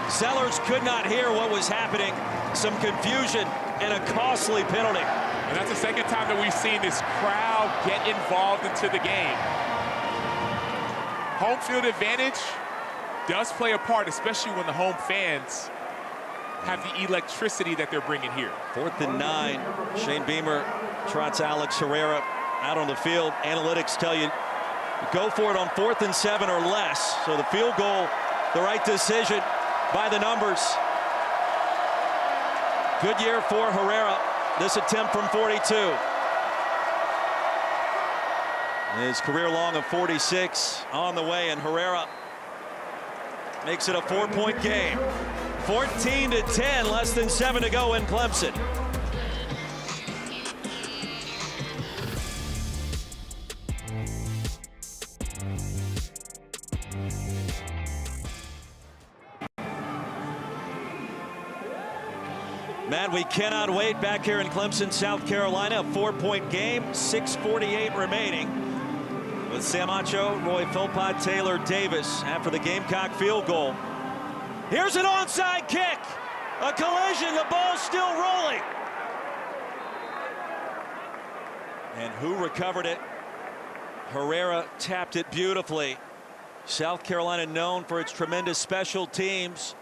Sellers could not hear what was happening. Some confusion and a costly penalty. And that's the 2nd time that we've seen this crowd get involved into the game. Home field advantage does play a part, especially when the home fans have the electricity that they're bringing here. 4th and 9. Shane Beamer trots Alex Herrera out on the field. Analytics tell you go for it on 4th and 7 or less. So the field goal, the right decision by the numbers. Good year for Herrera. This attempt from 42. His career long of 46 on the way, and Herrera makes it a 4-point game. 14-10, less than 7 to go in Clemson. Matt, we cannot wait back here in Clemson, South Carolina. A 4-point game, 6:48 remaining. With Sam Acho, Roy Philpott, Taylor Davis after the Gamecock field goal. Here's an onside kick. A collision, the ball's still rolling. And who recovered it? Herrera tapped it beautifully. South Carolina known for its tremendous special teams.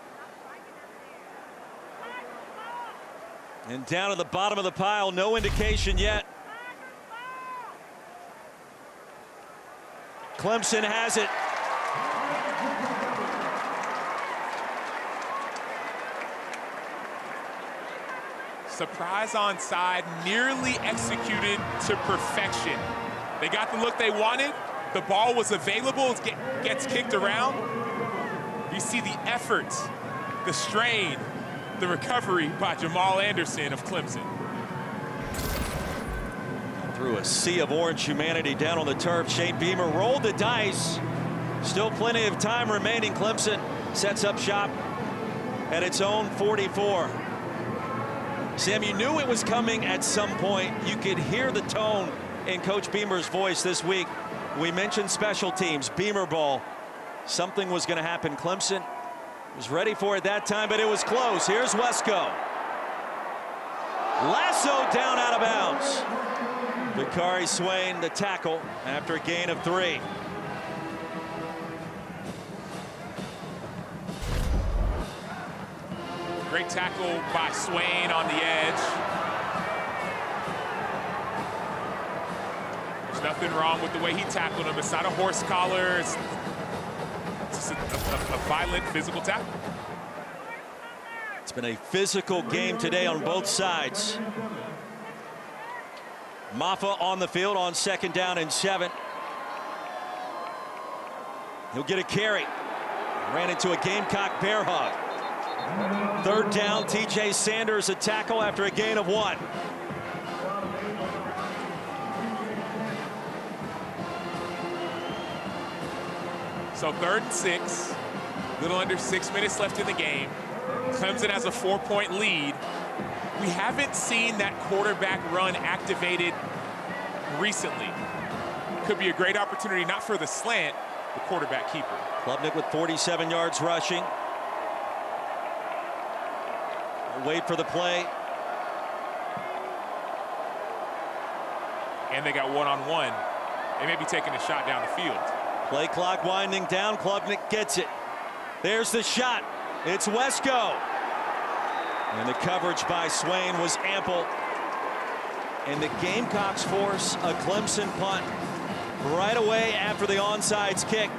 And down at the bottom of the pile, no indication yet. Clemson has it. Surprise onside, nearly executed to perfection. They got the look they wanted. The ball was available. It gets kicked around. You see the effort, the strain, the recovery by Jamal Anderson of Clemson. Through a sea of orange humanity down on the turf, Shane Beamer rolled the dice. Still plenty of time remaining. Clemson sets up shop at its own 44. Sam, you knew it was coming at some point. You could hear the tone in Coach Beamer's voice this week. We mentioned special teams, Beamer ball. Something was going to happen. Clemson was ready for it that time, but it was close. Here's Wesco. Lasso down out of bounds. Bakari Swain, the tackle, after a gain of 3. Great tackle by Swain on the edge. There's nothing wrong with the way he tackled him. It's not a horse collar. It's just a violent, physical tackle. It's been a physical game today on both sides. Maffa on the field on 2nd down and 7. He'll get a carry. Ran into a Gamecock bear hug. 3rd down, TJ Sanders a tackle after a gain of 1. So 3rd and 6. Little under 6 minutes left in the game. Clemson has a 4-point lead. We haven't seen that quarterback run activated recently. Could be a great opportunity, not for the slant, the quarterback keeper. Klubnik with 47 yards rushing. We'll wait for the play. And they got one-on-one. They may be taking a shot down the field. Play clock winding down. Klubnik gets it. There's the shot. It's Wesco. And the coverage by Swain was ample. And the Gamecocks force a Clemson punt right away after the onside kick.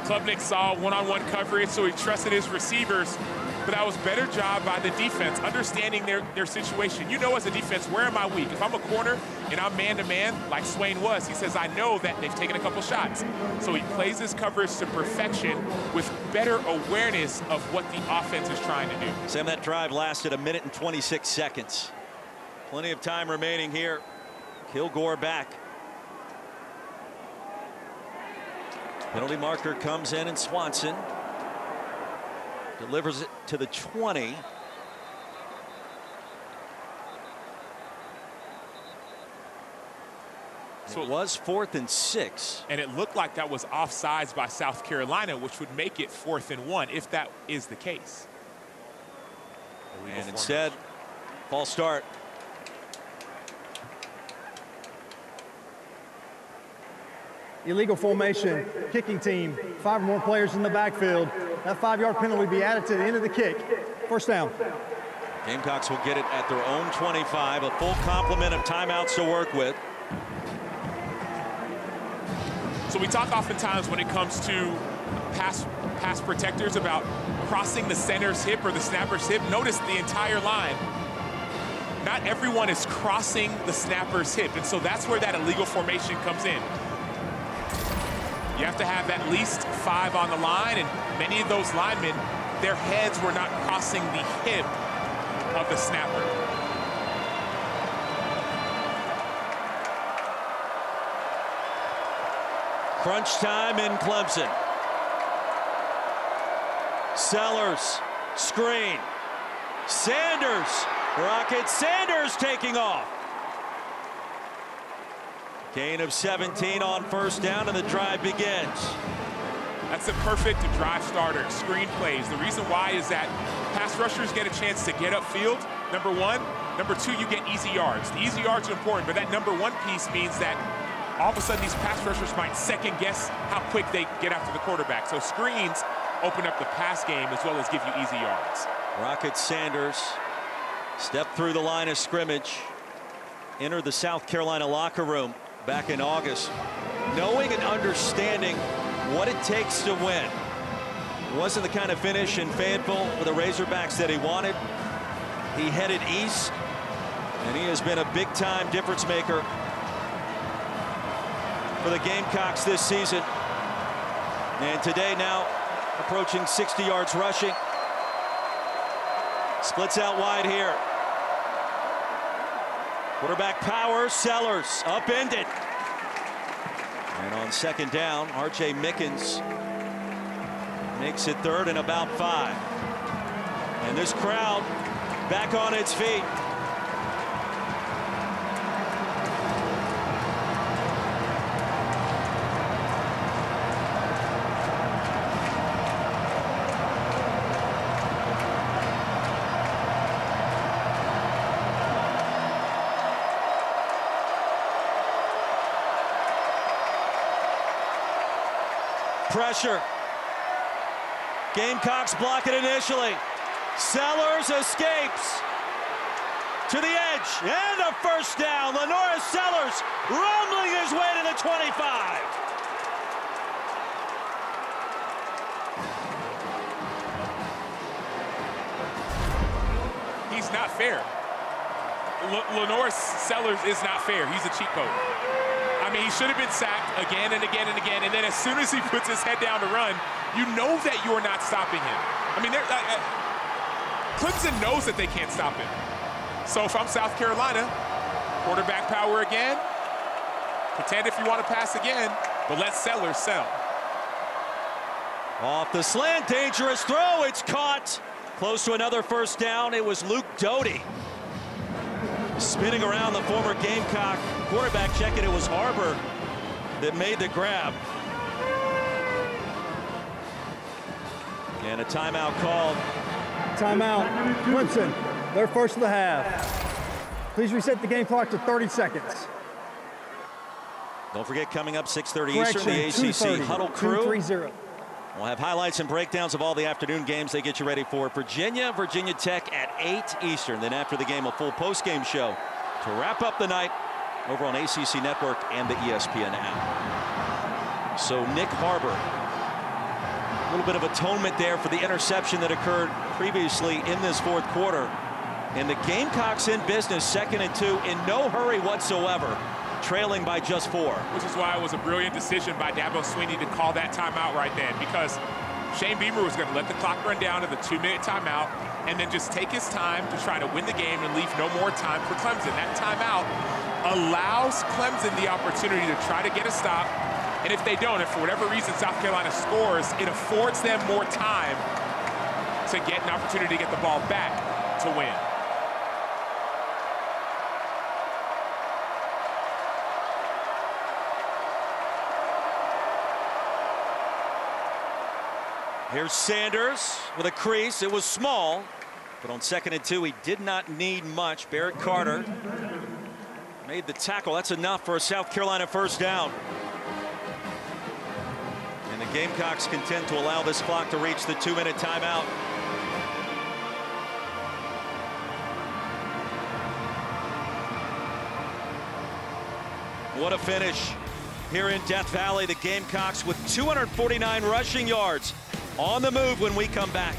Klubnik saw one-on-one coverage, so he trusted his receivers. But that was better job by the defense, understanding their situation. You know, as a defense, where am I weak? If I'm a corner and I'm man-to-man, like Swain was, he says, I know that they've taken a couple shots. So he plays his coverage to perfection with better awareness of what the offense is trying to do. Sam, that drive lasted 1 minute and 26 seconds. Plenty of time remaining here. Kilgore back. Penalty marker comes in, and Swanson delivers it to the 20. So it was 4th and 6. And it looked like that was offsides by South Carolina, which would make it 4th and 1 if that is the case. And instead, false start. Illegal formation, kicking team, 5 or more players in the backfield. That 5-yard penalty will be added to the end of the kick. First down. Gamecocks will get it at their own 25, a full complement of timeouts to work with. So we talk oftentimes when it comes to pass protectors about crossing the center's hip or the snapper's hip. Notice the entire line. Not everyone is crossing the snapper's hip, and so that's where that illegal formation comes in. You have to have at least 5 on the line, and many of those linemen, their heads were not crossing the hip of the snapper. Crunch time in Clemson. Sellers, screen. Sanders, Rocket Sanders taking off. Gain of 17 on first down, and the drive begins. That's a perfect drive starter, screen plays. The reason why is that pass rushers get a chance to get upfield, number 1. Number 2, you get easy yards. The easy yards are important, but that number 1 piece means that all of a sudden these pass rushers might second guess how quick they get after the quarterback. So screens open up the pass game as well as give you easy yards. Rocket Sanders stepped through the line of scrimmage, entered the South Carolina locker room back in August, knowing and understanding what it takes to win. It wasn't the kind of finish in Fayetteville with the Razorbacks that he wanted. He headed east, and he has been a big-time difference maker for the Gamecocks this season. And today now approaching 60 yards rushing. Splits out wide here. Quarterback power, Sellers upended. And on second down, R.J. Mickens makes it 3rd and about 5. And this crowd back on its feet. Pressure. Gamecocks block it initially. Sellers escapes to the edge, and a first down. Lenora Sellers rumbling his way to the 25. He's not fair. Lenora Sellers is not fair. He's a cheat code. I mean, he should have been sacked again and again and again, and then as soon as he puts his head down to run, you know that you're not stopping him. I mean, Clemson knows that they can't stop him. So if I'm South Carolina, quarterback power again, pretend if you want to pass again, but let Sellers sell. Off the slant, dangerous throw, it's caught. Close to another first down, it was Luke Doty. Spinning around the former Gamecock quarterback, checking it was Harbor that made the grab. And a timeout called. Timeout, Clemson, their first of the half. Please reset the game clock to 30 seconds. Don't forget, coming up 6:30 Eastern, the ACC Huddle Crew. 2-3-0. We'll have highlights and breakdowns of all the afternoon games. They get you ready for Virginia Tech at 8 Eastern. Then after the game, a full post-game show to wrap up the night over on ACC Network and the ESPN app. So Nick Harbor, a little bit of atonement there for the interception that occurred previously in this fourth quarter. And the Gamecocks in business, 2nd and 2, in no hurry whatsoever, trailing by just 4. Which is why it was a brilliant decision by Dabo Swinney to call that timeout right then, because Shane Beamer was going to let the clock run down to the 2-minute timeout and then just take his time to try to win the game and leave no more time for Clemson. That timeout allows Clemson the opportunity to try to get a stop, and if they don't, if for whatever reason South Carolina scores, it affords them more time to get an opportunity to get the ball back to win. Here's Sanders with a crease. It was small, but on 2nd and 2, he did not need much. Barrett Carter made the tackle. That's enough for a South Carolina first down. And the Gamecocks contend to allow this clock to reach the 2-minute timeout. What a finish here in Death Valley. The Gamecocks with 249 rushing yards. On the move when we come back.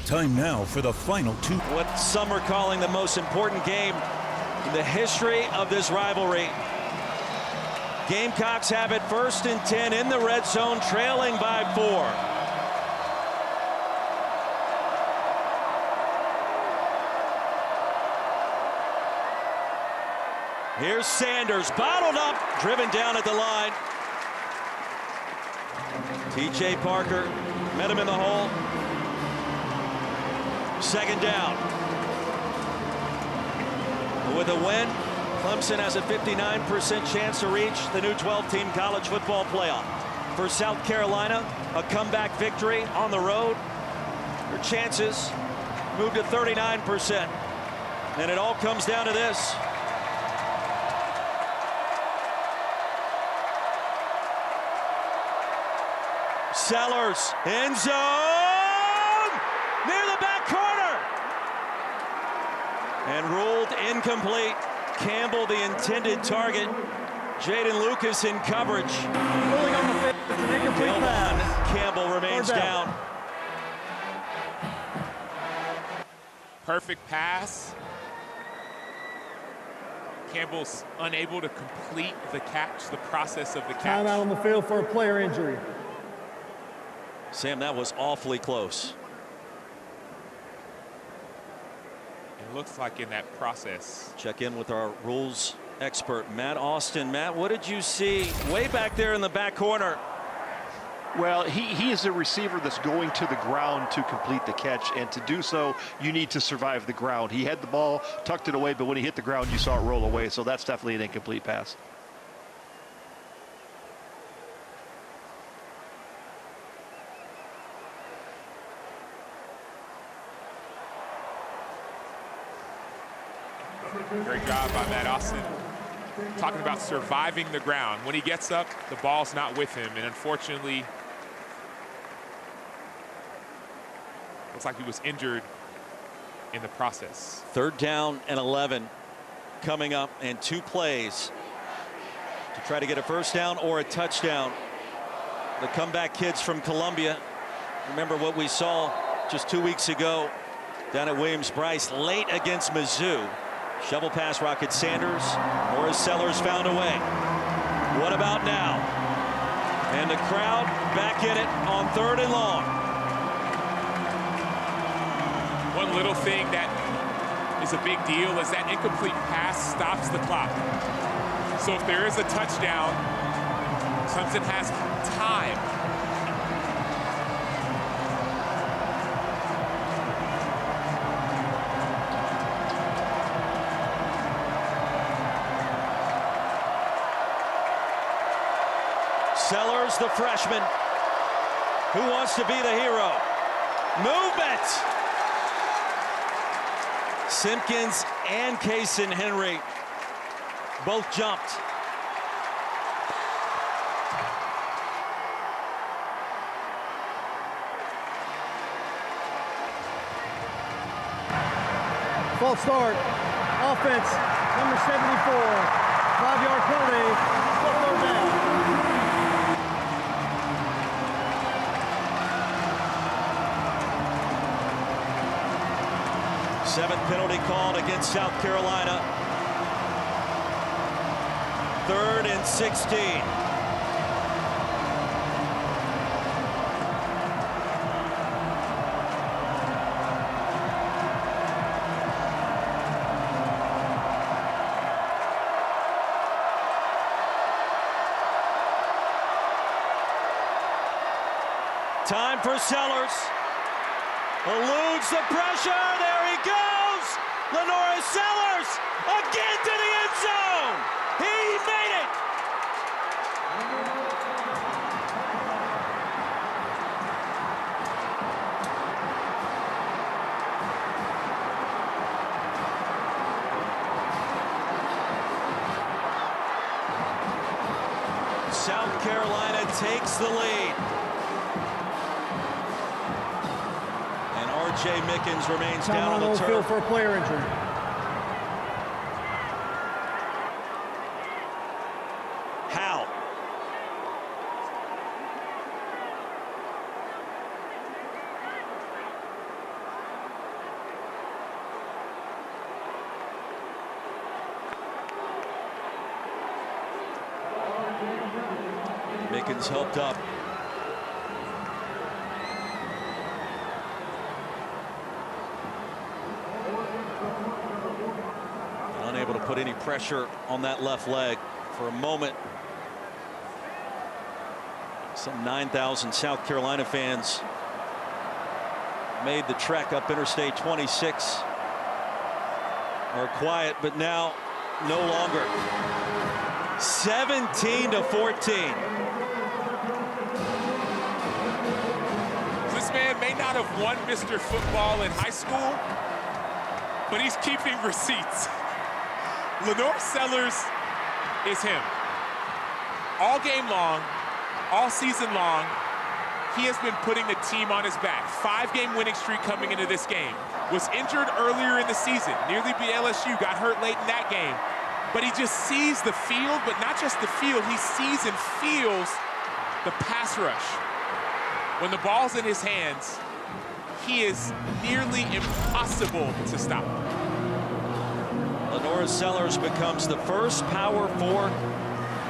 Time now for the final 2. What some are calling the most important game in the history of this rivalry. Gamecocks have it 1st and 10 in the red zone, trailing by 4. Here's Sanders, bottled up, driven down at the line. TJ Parker met him in the hole. 2nd down. With a win, Clemson has a 59% chance to reach the new 12-team college football playoff. For South Carolina, a comeback victory on the road. Their chances move to 39%. And it all comes down to this. Sellers, end zone, near the back corner. And ruled incomplete. Campbell, the intended target. Jaden Lucas in coverage. Ruling on the field, it's an incomplete pass. Campbell remains down. Perfect pass. Campbell's unable to complete the catch, the process of the catch. Timeout on the field for a player injury. Sam, that was awfully close. It looks like in that process. Check in with our rules expert, Matt Austin. Matt, what did you see way back there in the back corner? Well, he is a receiver that's going to the ground to complete the catch, and to do so, you need to survive the ground. He had the ball, tucked it away, but when he hit the ground, you saw it roll away, so that's definitely an incomplete pass. Great job by Matt Austin. Talking about surviving the ground. When he gets up, the ball's not with him, and unfortunately, looks like he was injured in the process. 3rd down and 11 coming up, and 2 plays to try to get a first down or a touchdown. The comeback kids from Columbia. Remember what we saw just 2 weeks ago down at Williams-Brice late against Mizzou. Shovel pass rocket Sanders, or as Sellers found a way. What about now? And the crowd back in it on 3rd and long. One little thing that is a big deal is that incomplete pass stops the clock. So if there is a touchdown, Clemson has time. Sellers, the freshman, who wants to be the hero. Movement! Simpkins and Kaysen Henry both jumped. False start. Offense, number 74. 5-yard penalty. 3rd down. Seventh penalty called against South Carolina. 3rd and 16. Time for Sellers. Eludes the pressure. There he goes. Lenora Sellers again to the end zone. He made it. South Carolina takes the lead. R.J. Mickens remains down on the turf. Field for a player injury. How? Mickens helped up. Unable to put any pressure on that left leg for a moment. Some 9,000 South Carolina fans made the trek up Interstate 26. Are quiet, but now no longer. 17-14. This man may not have won Mr. Football in high school, but he's keeping receipts. Lenore Sellers is him. All game long, all season long, he has been putting the team on his back. 5-game winning streak coming into this game. Was injured earlier in the season, nearly beat LSU, got hurt late in that game. But he just sees the field, but not just the field, he sees and feels the pass rush. When the ball's in his hands, he is nearly impossible to stop. Lenora Sellers becomes the first Power 4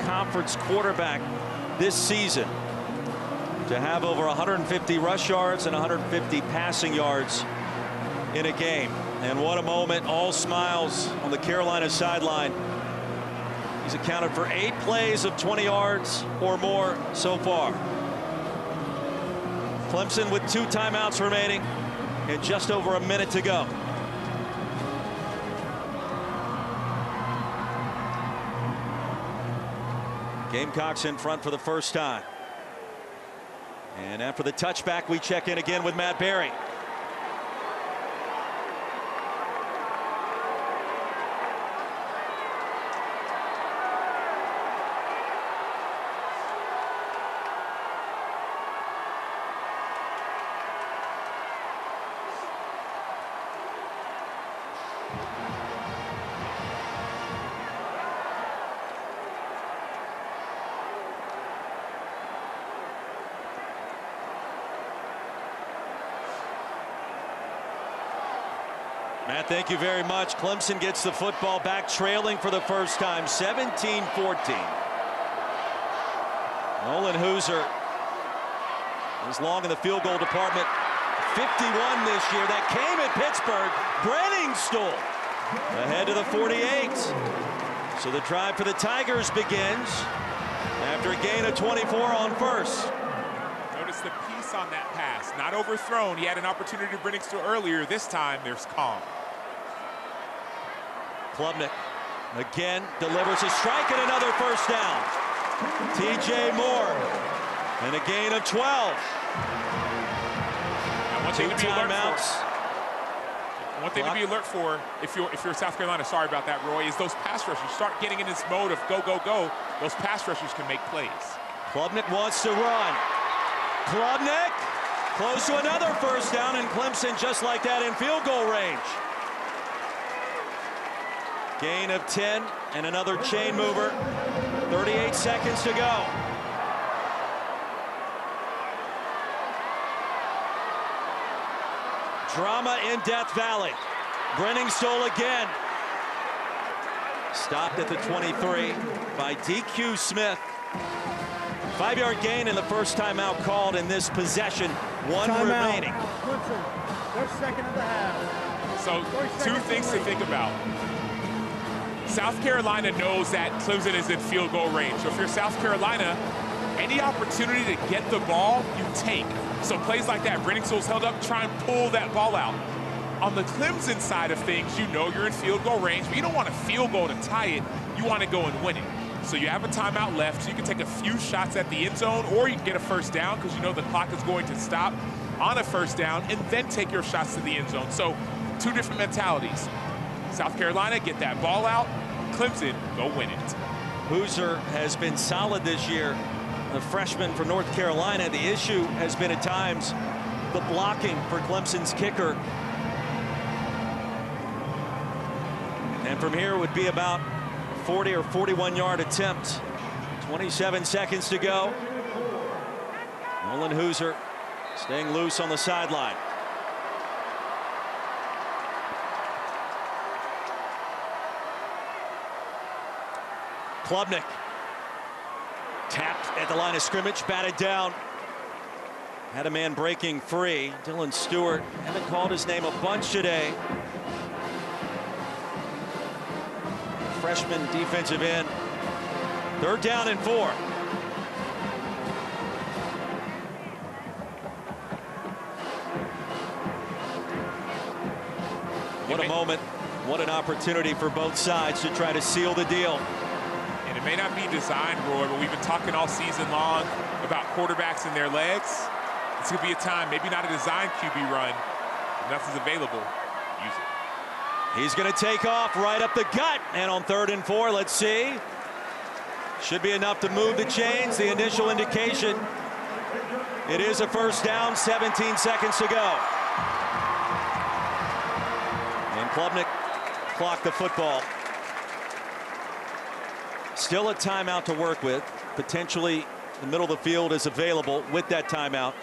conference quarterback this season to have over 150 rush yards and 150 passing yards in a game. And what a moment, all smiles on the Carolina sideline. He's accounted for 8 plays of 20 yards or more so far. Clemson with 2 timeouts remaining and just over a minute to go. Gamecocks in front for the first time. And after the touchback, we check in again with Matt Berry. Matt, thank you very much. Clemson gets the football back, trailing for the first time, 17-14. Nolan Hooser is long in the field goal department. 51 this year. That came at Pittsburgh. Brenningstool ahead to the 48. So the drive for the Tigers begins after a gain of 24 on first. Notice the piece on that pass. Not overthrown. He had an opportunity to Brenningstool earlier. This time, there's calm. Klubnik again delivers a strike and another first down. TJ Moore and a gain of 12. One thing to be alert timeouts. for. One thing to be alert for, if you're South Carolina, sorry about that, Roy, is those pass rushers start getting in this mode of go, go, go. Those pass rushers can make plays. Klubnik wants to run. Klubnik close to another first down, and Clemson just like that in field goal range. Gain of 10 and another chain mover. 38 seconds to go. Drama in Death Valley. Brenningstool again. Stopped at the 23 by DQ Smith. 5-yard gain in the first timeout called in this possession. One remaining. Clemson, their second of the half. So two things to think about. South Carolina knows that Clemson is in field goal range. So if you're South Carolina, any opportunity to get the ball, you take. So plays like that, Brenningstool's held up, try and pull that ball out. On the Clemson side of things, you know you're in field goal range, but you don't want a field goal to tie it. You want to go and win it. So you have a timeout left, so you can take a few shots at the end zone, or you can get a first down because you know the clock is going to stop on a first down, and then take your shots to the end zone. So two different mentalities. South Carolina, get that ball out. Clemson, go win it. Hooser has been solid this year. The freshman from North Carolina. The issue has been at times the blocking for Clemson's kicker. And from here it would be about 40 or 41-yard attempt. 27 seconds to go. Nolan Hooser staying loose on the sideline. Klubnik tapped at the line of scrimmage, batted down. Had a man breaking free. Dylan Stewart haven't called his name a bunch today. Freshman defensive end. 3rd down and 4. What a moment. What an opportunity for both sides to try to seal the deal. And it may not be designed, Roy, but we've been talking all season long about quarterbacks and their legs. It's going to be a time, maybe not a design QB run. If nothing's available, use it. He's going to take off right up the gut. And on 3rd and 4, let's see. Should be enough to move the chains. The initial indication. It is a first down, 17 seconds to go. And Klubnik clocked the football. Still a timeout to work with. Potentially the middle of the field is available with that timeout.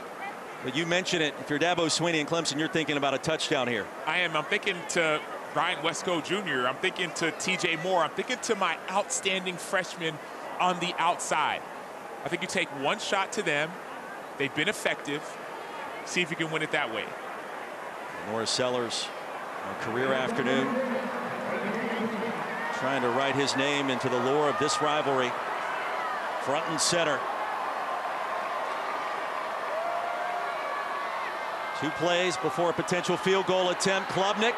But you mentioned it. If you're Dabo Swinney and Clemson, you're thinking about a touchdown here. I am. I'm thinking to Ryan Wesco Jr. I'm thinking to TJ Moore. I'm thinking to my outstanding freshmen on the outside. I think you take one shot to them. They've been effective. See if you can win it that way. Norris Sellers, a career afternoon, trying to write his name into the lore of this rivalry. Front and center. 2 plays before a potential field goal attempt. Klubnik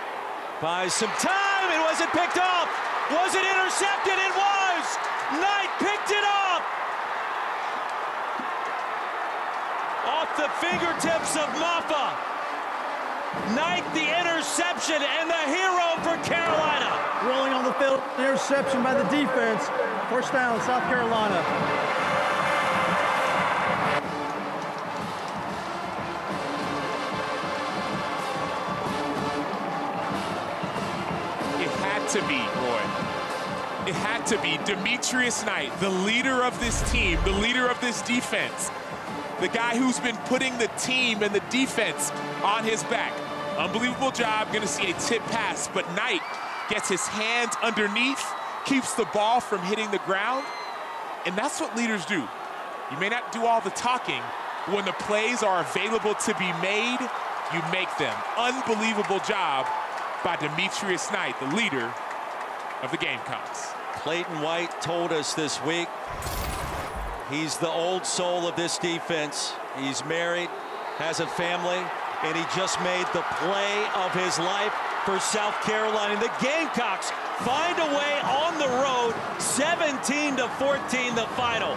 buys some time. It wasn't picked off. Was it intercepted? It was. Knight picked it up. Off the fingertips of Maffa. Knight the interception and the hero for Carolina. Rolling on the field, interception by the defense. First down, South Carolina. To be, Roy. It had to be Demetrius Knight, the leader of this team, the leader of this defense, the guy who's been putting the team and the defense on his back. Unbelievable job. Going to see a tip pass, but Knight gets his hands underneath, keeps the ball from hitting the ground, and that's what leaders do. You may not do all the talking, but when the plays are available to be made, you make them. Unbelievable job by Demetrius Knight, the leader of the Gamecocks. Clayton White told us this week he's the old soul of this defense. He's married, has a family, and he just made the play of his life for South Carolina. The Gamecocks find a way on the road, 17-14 the final.